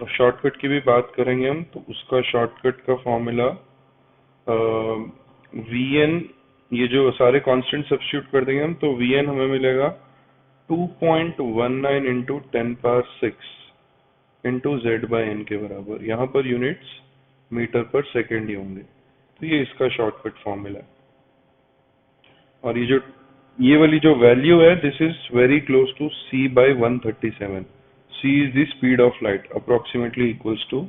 शॉर्टकट की भी बात करेंगे हम, तो उसका शॉर्टकट का फॉर्मूला vn, ये जो सारे कांस्टेंट सब्स्टिट्यूट कर देंगे हम, तो vn हमें मिलेगा 2.19 into 10⁻6 into z by n के बराबर। यहाँ पर यूनिट्स मीटर पर सेकेंड ही होंगे। तो ये इसका शॉर्टकट फॉर्मूला है। और ये वाली जो वैल्यू है, this is very close to c by 137। c is the speed of light, approximately equals to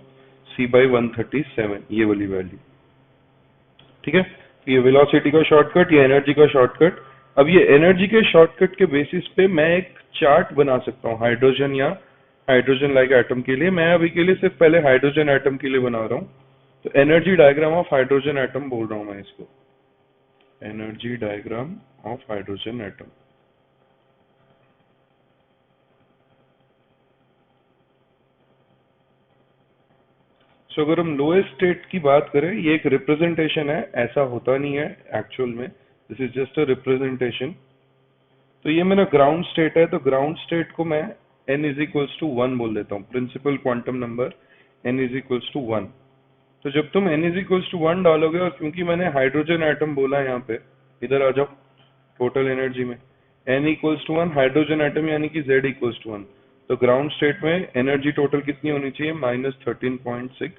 c by 137, ये वाली वैल्यू, ठीक है। तो ये वेलोसिटी का शॉर्टकट, ये एनर्जी का शॉर्टकट। अब ये एनर्जी के शॉर्टकट के बेसिस पे मैं एक चार्ट बना सकता हूँ हाइड्रोजन या हाइड्रोजन लाइक एटम के लिए। मैं अभी के लिए सिर्फ पहले हाइड्रोजन एटम के लिए बना रहा हूँ। तो energy diagram of hydrogen atom बोल रहा हूँ मैं इसको, energy diagram of hydrogen atom. So अगर हम लोएस्ट स्टेट की बात करें, ये एक रिप्रेजेंटेशन है, ऐसा होता नहीं है एक्चुअल में, this is just a representation. तो ये मेरा ग्राउंड स्टेट है, तो ग्राउंड स्टेट को मैं n इज इक्वल्स टू 1 बोल देता हूँ, principal quantum number n is equals to 1। तो जब तुम n इज इक्वल्स टू 1 डालोगे, और क्योंकि मैंने हाइड्रोजन एटम बोला है यहाँ पे, इधर आ जाओ टोटल एनर्जी में, n equals to 1 hydrogen atom यानी कि z इक्वल्स टू 1। तो ग्राउंड स्टेट में एनर्जी टोटल कितनी होनी चाहिए, -13.6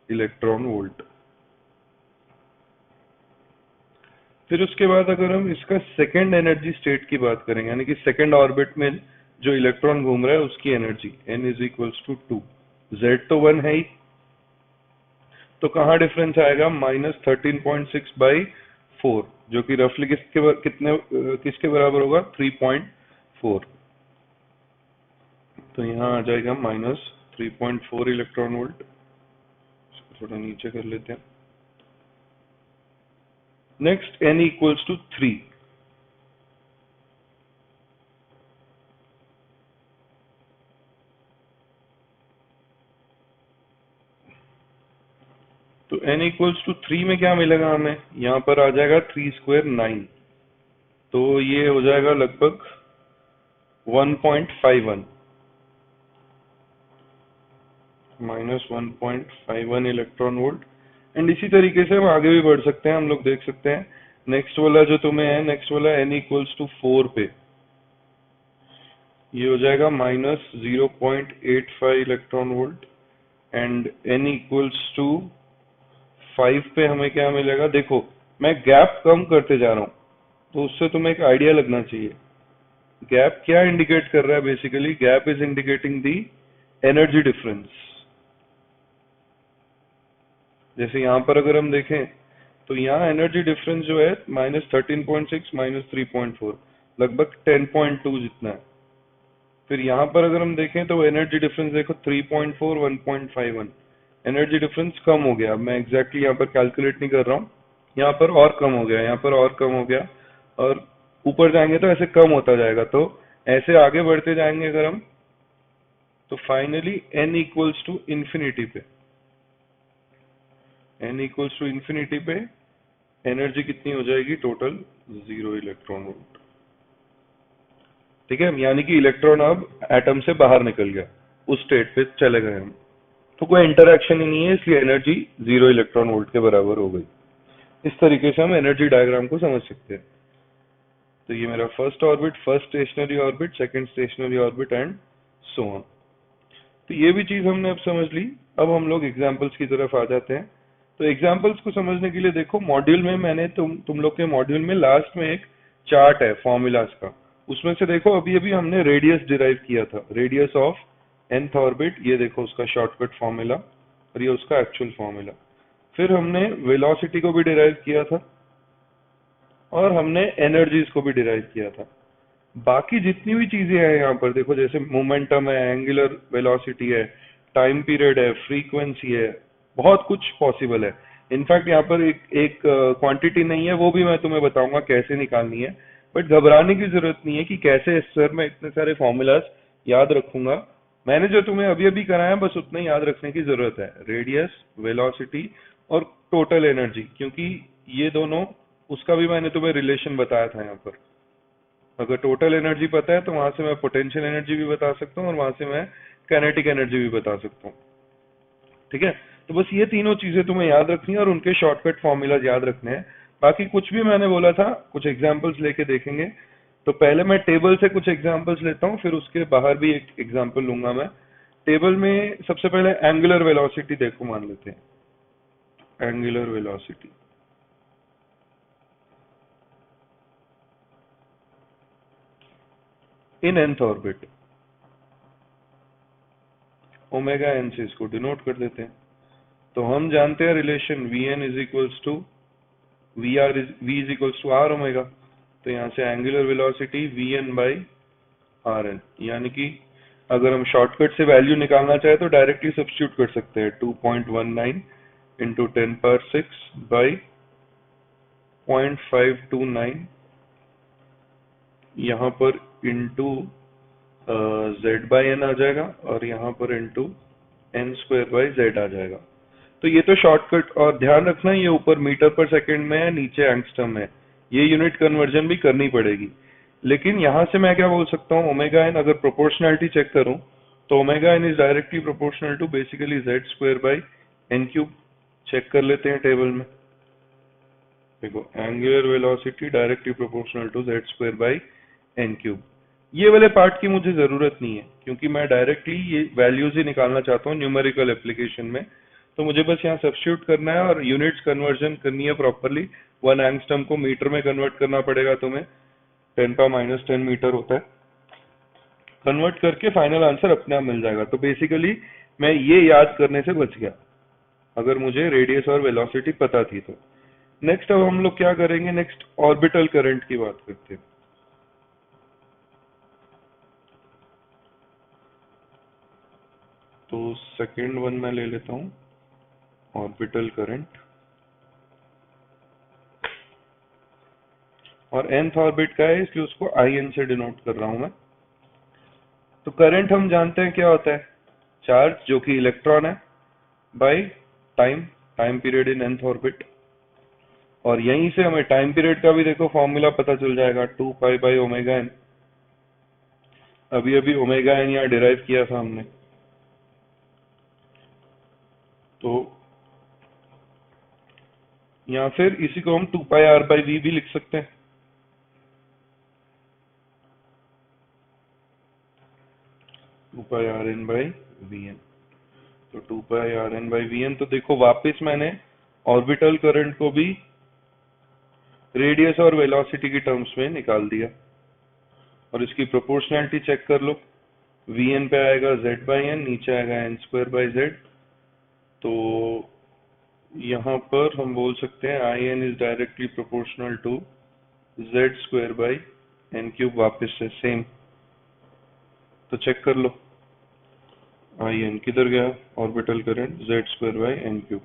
इलेक्ट्रॉन वोल्ट। फिर उसके बाद अगर हम इसका सेकेंड एनर्जी स्टेट की बात करेंगे, यानी कि सेकेंड ऑर्बिट में जो इलेक्ट्रॉन घूम रहा है उसकी energy, n is equals to 2, z तो 1 है ही, तो कहाँ डिफरेंस आएगा, -13.6 बाई 4, जो कि रफली किसके बराबर होगा, 3.4। तो यहाँ आ जाएगा -3.4 इलेक्ट्रॉन वोल्ट। थोड़ा नीचे कर लेते हैं। नेक्स्ट n इक्वल्स टू 3, तो n इक्वल्स टू 3 में क्या मिलेगा हमें, यहाँ पर आ जाएगा 3² 9, तो ये हो जाएगा लगभग 1.51, -1.51 इलेक्ट्रॉन वोल्ट। एंड इसी तरीके से हम आगे भी बढ़ सकते हैं। हम लोग देख सकते हैं नेक्स्ट वाला जो तुम्हें है, नेक्स्ट वाला n इक्वल्स टू 4 पे, ये हो जाएगा -0.85 electron volt and n equals to 5 पे हमें क्या मिलेगा? देखो मैं गैप कम करते जा रहा हूँ, तो उससे तुम्हें एक आइडिया लगना चाहिए। गैप क्या इंडिकेट कर रहा है? Basically gap is indicating the energy difference. जैसे यहाँ पर अगर हम देखें तो यहाँ एनर्जी डिफरेंस जो है -13.6 -3.4, लगभग 10.2 जितना है। फिर यहाँ पर अगर हम देखें तो एनर्जी डिफरेंस देखो 3.4 1.51, एनर्जी डिफरेंस कम हो गया। मैं एग्जैक्टली यहाँ पर कैलकुलेट नहीं कर रहा हूँ, यहाँ पर और कम हो गया, यहाँ पर और कम हो गया, और ऊपर जाएंगे तो ऐसे कम होता जाएगा। तो ऐसे आगे बढ़ते जाएंगे अगर हम, तो finally n equals to infinity पे, n इक्वल्स टू इंफिनिटी पे एनर्जी कितनी हो जाएगी? Total 0 electron volt. ठीक है, यानी कि इलेक्ट्रॉन अब एटम से बाहर निकल गया, उस स्टेट पे चले गए हम। तो कोई इंटरएक्शन ही नहीं है, इसलिए एनर्जी 0 इलेक्ट्रॉन वोल्ट के बराबर हो गई। इस तरीके से हम एनर्जी डायग्राम को समझ सकते हैं। तो ये मेरा first orbit, first stationery orbit, second stationery orbit and so on. तो ये भी चीज हमने अब समझ ली। अब हम लोग एग्जाम्पल्स की तरफ आ जाते हैं। तो एग्जाम्पल्स को समझने के लिए देखो, मॉड्यूल में मैंने तुम लोग के मॉड्यूल में लास्ट में एक चार्ट है फॉर्मूलाज का, उसमें से देखो अभी अभी हमने रेडियस डिराइव किया था, रेडियस ऑफ nth ऑर्बिट। ये देखो उसका शॉर्टकट फॉर्मूला और ये उसका एक्चुअल फॉर्मूला। फिर हमने वेलोसिटी को भी डिराइव किया था और हमने एनर्जीज को भी डिराइव किया था। बाकी जितनी भी चीजें हैं यहाँ पर देखो, जैसे मोमेंटम है, एंगुलर वेलोसिटी है, टाइम पीरियड है, फ्रीक्वेंसी है, बहुत कुछ पॉसिबल है। इनफैक्ट यहाँ पर एक क्वांटिटी नहीं है, वो भी मैं तुम्हें बताऊंगा कैसे निकालनी है। बट घबराने की जरूरत नहीं है कि कैसे सर मैं इतने सारे फॉर्मूलाज याद रखूंगा। मैंने जो तुम्हें अभी अभी कराया बस उतना ही याद रखने की जरूरत है, रेडियस, वेलोसिटी और टोटल एनर्जी, क्योंकि ये दोनों, उसका भी मैंने तुम्हें रिलेशन बताया था यहाँ पर। अगर टोटल एनर्जी पता है तो वहां से मैं पोटेंशियल एनर्जी भी बता सकता हूँ और वहां से मैं काइनेटिक एनर्जी भी बता सकता हूँ। ठीक है, तो बस ये तीनों चीजें तुम्हें याद रखनी है और उनके शॉर्टकट फॉर्मूलाज याद रखने हैं। बाकी कुछ भी मैंने बोला था, कुछ एग्जांपल्स लेके देखेंगे। तो पहले मैं टेबल से कुछ एग्जांपल्स लेता हूँ, फिर उसके बाहर भी एक एग्जांपल लूंगा मैं। टेबल में सबसे पहले एंगुलर वेलोसिटी देखो, मान लेते हैं एंगुलर वेलोसिटी। इन nth ऑर्बिट, ओमेगा एन से इसको डिनोट कर देते हैं। तो हम जानते हैं relation Vn is equals to V is equals to R omega. तो यहाँ से angular velocity Vn by Rn, यानी कि अगर हम शॉर्टकट से वैल्यू निकालना चाहे तो डायरेक्टली सब्स्टिट्यूट कर सकते हैं, 2.19 इंटू 10⁶ बाई 0.529 यहाँ पर इंटू Z/n आ जाएगा और यहाँ पर इंटू n² आ जाएगा। तो ये तो शॉर्टकट, और ध्यान रखना ये ऊपर मीटर पर सेकंड में है, नीचे एंगस्ट्रम है, ये यूनिट कन्वर्जन भी करनी पड़ेगी। लेकिन यहां से मैं क्या बोल सकता हूँ, ओमेगा एन, अगर प्रोपोर्शनैलिटी चेक करूं तो omega N is directly proportional to basically Z² by n³। Check कर लेते हैं टेबल में। देखो angular velocity directly proportional to Z² by n³। ये वाले पार्ट की मुझे जरूरत नहीं है, क्योंकि मैं डायरेक्टली ये वैल्यूज ही निकालना चाहता हूँ न्यूमेरिकल एप्लीकेशन में। तो मुझे बस यहाँ सब्स्टिट्यूट करना है और यूनिट्स कन्वर्जन करनी है प्रॉपरली। 1 एंगस्ट्रम को मीटर में कन्वर्ट करना पड़ेगा तुम्हें, 10⁻10 मीटर होता है। कन्वर्ट करके फाइनल आंसर अपने आप मिल जाएगा। तो बेसिकली मैं ये याद करने से बच गया, अगर मुझे रेडियस और वेलोसिटी पता थी तो। नेक्स्ट अब हम लोग क्या करेंगे, नेक्स्ट ऑर्बिटल करंट की बात करते हैं। तो सेकेंड वन मैं ले लेता हूं, ऑर्बिटल करंट। और nth ऑर्बिट का है, इसलिए उसको In से डिनोट कर रहा हूं मैं। तो करंट हम जानते हैं क्या होता है, चार्ज जो कि इलेक्ट्रॉन है by time, time period in nth orbit. और यहीं से हमें टाइम पीरियड का भी देखो फॉर्मूला पता चल जाएगा, 2π बाई ओमेगा एन। अभी अभी ओमेगा एन यहाँ डिराइव किया था हमने। तो या फिर इसी को हम 2πr/v भी लिख सकते हैं। Pi R N by V N. तो 2 pi R N by V N. तो देखो वापस मैंने ऑर्बिटल करंट को भी रेडियस और वेलोसिटी की टर्म्स में निकाल दिया, और इसकी प्रोपोर्शनैलिटी चेक कर लो। वी एन पे आएगा जेड बाई एन, नीचे आएगा एन स्क्वायर बाई जेड। तो यहाँ पर हम बोल सकते हैं I N is directly proportional to Z square by N cube. वापस से सेम, तो चेक कर लो आई एन किधर गया, orbital current Z square by N cube.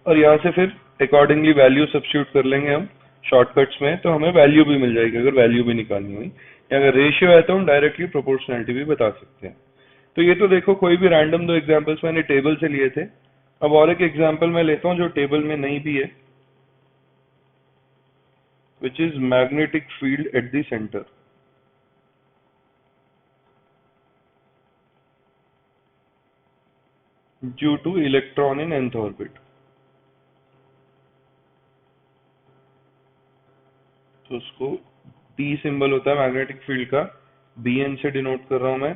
और यहाँ से फिर अकॉर्डिंगली वैल्यू सब्स्टिट्यूट कर लेंगे हम शॉर्टकट्स में, तो हमें वैल्यू भी मिल जाएगी अगर वैल्यू भी निकालनी हुई। या अगर रेशियो है तो हम डायरेक्टली प्रोपोर्शनैलिटी भी बता सकते हैं। तो ये तो देखो कोई भी रैंडम दो एग्जांपल्स मैंने टेबल से लिए थे। अब और एक एग्जांपल मैं लेता हूँ जो टेबल में नहीं भी है, which is magnetic field at the centre. Due two electron in nth orbit. तो उसको टी सिंबल होता है मैग्नेटिक फील्ड का, bn से डिनोट कर रहा हूं मैं।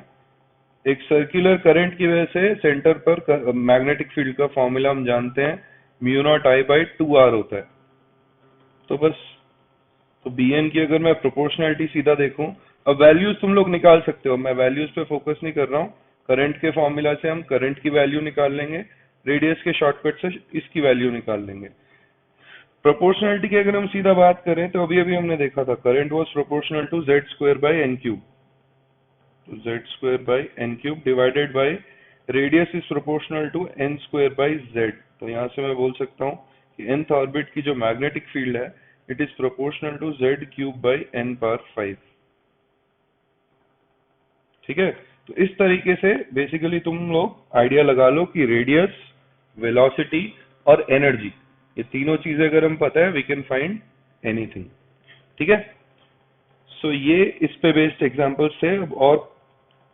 एक सर्कुलर करंट की वजह से सेंटर पर मैग्नेटिक फील्ड का फॉर्मूला हम जानते हैं, mu not I by 2r होता है। तो बस, तो bn की अगर मैं प्रोपोर्शनैलिटी सीधा देखूं, अब वैल्यूज तुम लोग निकाल सकते हो, मैं वैल्यूज पे फोकस नहीं कर रहा हूं। करंट के फॉर्मूला से हम करंट की वैल्यू निकाल लेंगे, रेडियस के शॉर्टकट से इसकी वैल्यू निकाल लेंगे। प्रोपोर्शनैलिटी की अगर हम सीधा बात करें तो अभी अभी हमने देखा था current was proportional to Z square by N cube. तो Z square by N cube divided by radius is proportional to N square by Z. तो यहाँ से मैं बोल सकता हूँ कि nth ऑर्बिट की जो मैग्नेटिक फील्ड है it is proportional to Z cube by N power 5। ठीक है, तो इस तरीके से बेसिकली तुम लोग आइडिया लगा लो कि रेडियस, वेलोसिटी और एनर्जी, ये तीनों चीजें अगर हम पता है वी कैन फाइंड एनीथिंग। ठीक है, सो ये इस पे बेस्ड एग्जांपल्स थे।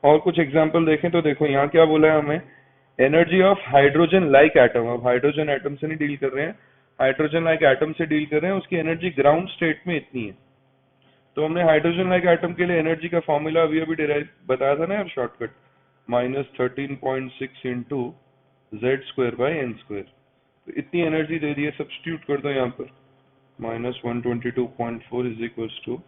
और कुछ एग्जांपल देखें तो देखो यहाँ क्या बोला है हमें, energy of hydrogen like atom. अब हाइड्रोजन एटम से नहीं डील कर रहे हैं, हाइड्रोजन लाइक एटम से डील कर रहे हैं। उसकी एनर्जी ग्राउंड स्टेट में इतनी है। तो हमने हाइड्रोजन लाइक एटम के लिए एनर्जी का फॉर्मूला अभी अभी डिराइव बताया था ना यार, shortcut -13.6 into Z square by N square. तो इतनी एनर्जी दे दी है, सब्स्टिट्यूट कर दो यहाँ पर, -122.4 is equals to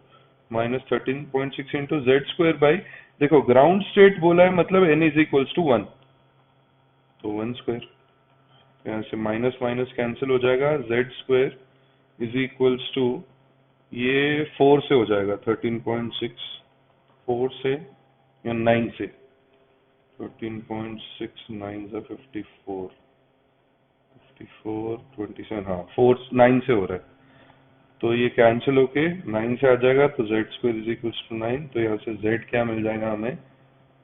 -13.6 into Z square by, देखो ग्राउंड स्टेट बोला है मतलब n इज इक्वल्स टू 1, तो 1 स्क्वायर। यहाँ से माइनस माइनस कैंसिल हो जाएगा, Z square is equals to ये 4 से हो जाएगा, 13.6 4 से या 9 से, 13.6 9 से 54 54 27, हाँ 4 9 से हो रहा है। तो ये कैंसिल होके 9 से आ जाएगा, तो Z square is equals to 9। तो यहाँ से जेड क्या मिल जाएगा हमें,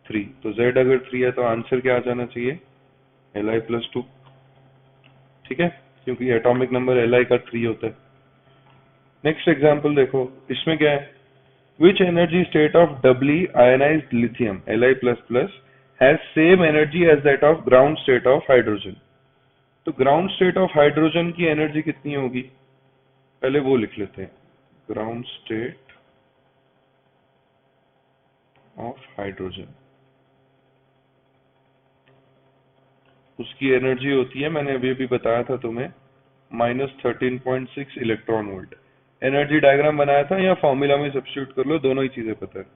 3। तो जेड अगर 3 है तो आंसर क्या आ जाना चाहिए, Li+2। ठीक है, क्योंकि एटॉमिक नंबर Li का 3 होता है। नेक्स्ट एग्जांपल देखो, इसमें क्या है, which energy state of doubly ionised lithium Li++ has same energy as that of ground state of hydrogen. तो ग्राउंड स्टेट ऑफ हाइड्रोजन की एनर्जी कितनी होगी, पहले वो लिख लेते हैं। ग्राउंड स्टेट ऑफ हाइड्रोजन, उसकी एनर्जी होती है, मैंने अभी अभी बताया था तुम्हें, -13.6 इलेक्ट्रॉन वोल्ट। एनर्जी डायग्राम बनाया था या फॉर्मूला में सब्स्टिट्यूट कर लो, दोनों ही चीजें पता है।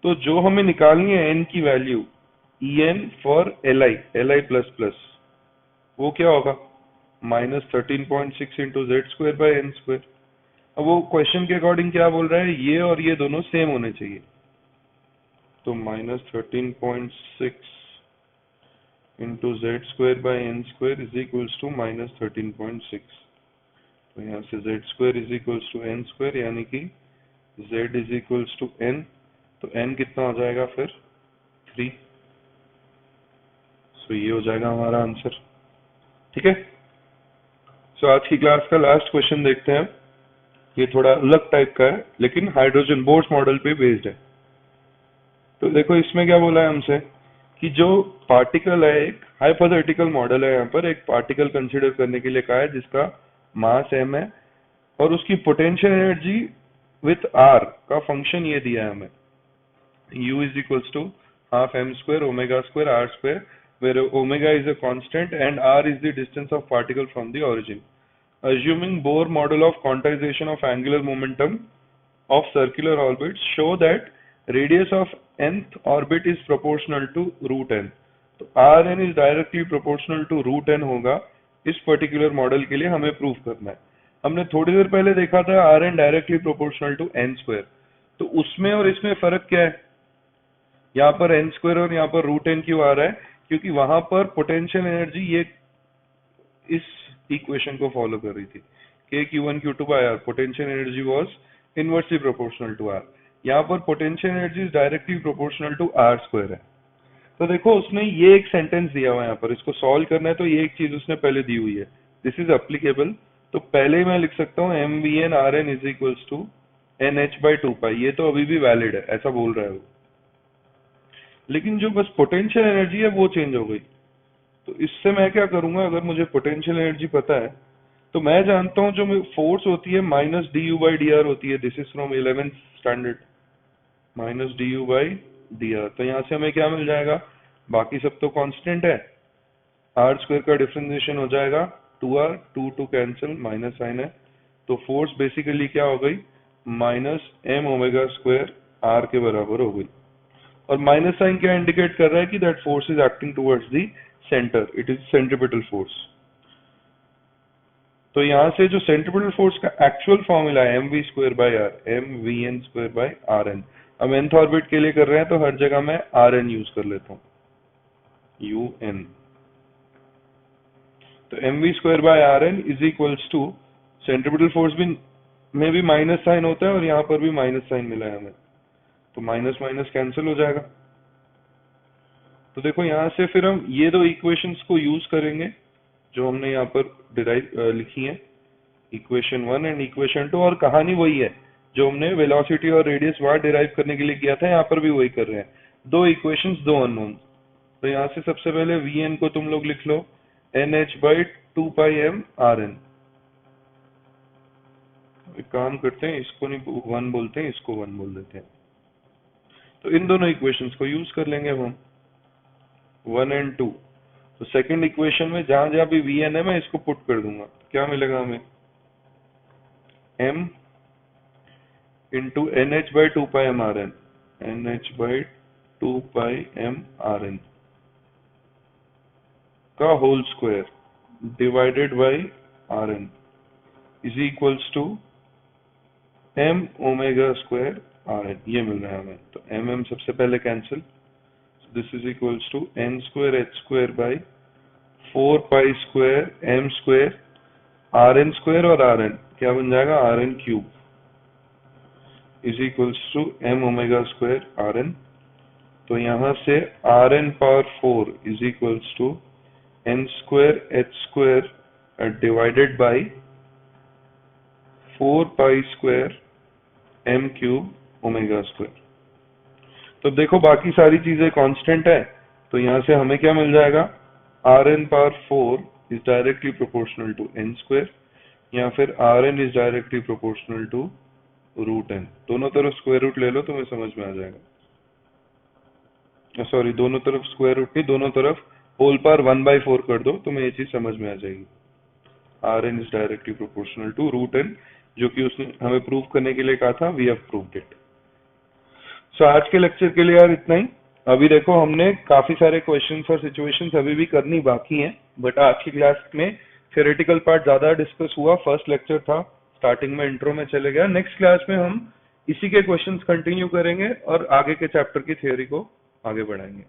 तो जो हमें निकालनी है n की वैल्यू, En फॉर Li++, वो क्या होगा, -13.6 into Z square by N square. अब वो क्वेश्चन के अकॉर्डिंग क्या बोल रहा है, ये और ये दोनों सेम होने चाहिए। तो -13.6 into Z square by N square is equals to -13.6। तो यहाँ से Z square is equals to N square, यानी कि Z is equals to N. तो एन कितना हो जाएगा फिर, 3। सो ये हो जाएगा हमारा आंसर। ठीक है, सो आज की क्लास का लास्ट क्वेश्चन देखते हैं। ये थोड़ा अलग टाइप का है लेकिन हाइड्रोजन बोर्ड मॉडल पे बेस्ड है। तो देखो इसमें क्या बोला है हमसे कि जो पार्टिकल है, एक हाइपोथेटिकल मॉडल है, यहाँ पर एक पार्टिकल कंसीडर करने के लिए कहा है जिसका मास m है और उसकी पोटेंशियल एनर्जी विथ r का फंक्शन ये दिया है हमें। U is equals to half m square omega square r square, where omega is a constant and r is the distance of particle from the origin. Assuming Bohr model of quantization of angular momentum of circular orbits show that radius of nth orbit is proportional to root n. तो Rn is directly proportional to root n होगा इस particular model के लिए हमें prove करना है. हमने थोड़ी देर पहले देखा था Rn directly proportional to n square. तो उसमें और इसमें फर्क क्या है? यहाँ पर n स्क्वायर और यहाँ पर रूट n क्यों आ रहा है? क्योंकि वहां पर पोटेंशियल एनर्जी ये इस इक्वेशन को फॉलो कर रही थी. k q1 q2 by r, potential energy was inversely proportional to r. यहाँ पर potential energy is directly proportional to r square है. तो देखो उसने ये एक सेंटेंस दिया हुआ है यहाँ पर, इसको सॉल्व करना है तो ये एक चीज उसने पहले दी हुई है. This is applicable. तो पहले मैं लिख सकता हूँ M V N R N is equals to N H by two pi. ये तो अभी भी वैलिड है, ऐसा बोल रहा है वो. लेकिन जो बस पोटेंशियल एनर्जी है वो चेंज हो गई. तो इससे मैं क्या करूंगा, अगर मुझे पोटेंशियल एनर्जी पता है तो मैं जानता हूँ जो फोर्स होती है minus D you by D R होती है. This is from 11th standard. Minus D you by D R. तो यहाँ से हमें क्या मिल जाएगा? बाकी सब तो कांस्टेंट है. आर स्क्वायर का डिफरेंशिएशन हो जाएगा 2r, 2 कैंसिल, माइनस साइन है. तो फोर्स बेसिकली क्या हो गई? Minus M omega square R के बराबर हो गई. और माइनस साइन क्या इंडिकेट कर रहा है कि that force is acting towards the centre. It is centripetal force. तो यहाँ से जो सेंट्रीपिटल फोर्स का एक्चुअल फॉर्मूला है M V square by R, M V N square by R N. अब nth ऑर्बिट के लिए कर रहे हैं तो हर जगह मैं आर एन यूज कर लेता हूँ, यू एन. तो M V square by R N is equals to centripetal force भी में भी माइनस साइन होता है और यहाँ पर भी माइनस साइन मिला है हमें. तो माइनस माइनस कैंसिल हो जाएगा. तो देखो यहाँ से फिर हम ये दो इक्वेशंस को यूज करेंगे जो हमने यहाँ पर डिराइव लिखी है, इक्वेशन 1 एंड इक्वेशन 2. और कहानी वही है जो हमने वेलोसिटी और रेडियस वहां डिराइव करने के लिए किया था, यहाँ पर भी वही कर रहे हैं. दो इक्वेशंस, दो अननोन. तो यहाँ से सबसे पहले वी एन को तुम लोग लिख लो N H by two pi M R N. एक काम करते हैं, इसको नहीं 1 बोलते हैं, इसको 1 बोल देते हैं. तो इन दोनों इक्वेशंस को यूज कर लेंगे हम 1 एंड 2. तो सेकंड इक्वेशन में जहां जहां भी वी एन है मैं इसको पुट कर दूंगा. क्या मिलेगा हमें? m into N H by two pi M R N, N H by two pi M R N का whole square divided by R N is equals to M omega square R N. ये मिल रहा है हमें. तो M M सबसे पहले cancel. This is equals to N square H square by 4 pi square M square R N square और R N क्या बन जाएगा? R N cube is equals to M omega square R N. तो यहां से R N power 4 is equals to N square H square divided by 4 pi square M cube omega square. तो देखो बाकी सारी चीजें कांस्टेंट है. तो यहां से हमें क्या मिल जाएगा? R N power 4 is directly proportional to N square, या फिर R N is directly proportional to root N. दोनों तरफ स्क्वायर रूट ले लो, तुम्हें समझ में आ जाएगा. सॉरी, दोनों तरफ स्क्वायर रूट नहीं, दोनों तरफ होल पावर 1/4 कर दो, तुम्हें ये चीज समझ में आ जाएगी. R N is directly proportional to root N, जो कि उसने हमें प्रूव करने के लिए कहा था. We have proved it. So आज के लेक्चर के लिए यार इतना ही. अभी देखो हमने काफी सारे क्वेश्चंस और सिचुएशंस अभी भी करनी बाकी हैं, बट आज की क्लास में थियोरेटिकल पार्ट ज्यादा डिस्कस हुआ. फर्स्ट लेक्चर था, स्टार्टिंग में इंट्रो में चले गया. नेक्स्ट क्लास में हम इसी के क्वेश्चंस कंटिन्यू करेंगे और आगे के चैप्टर की थ्योरी को आगे बढ़ाएंगे.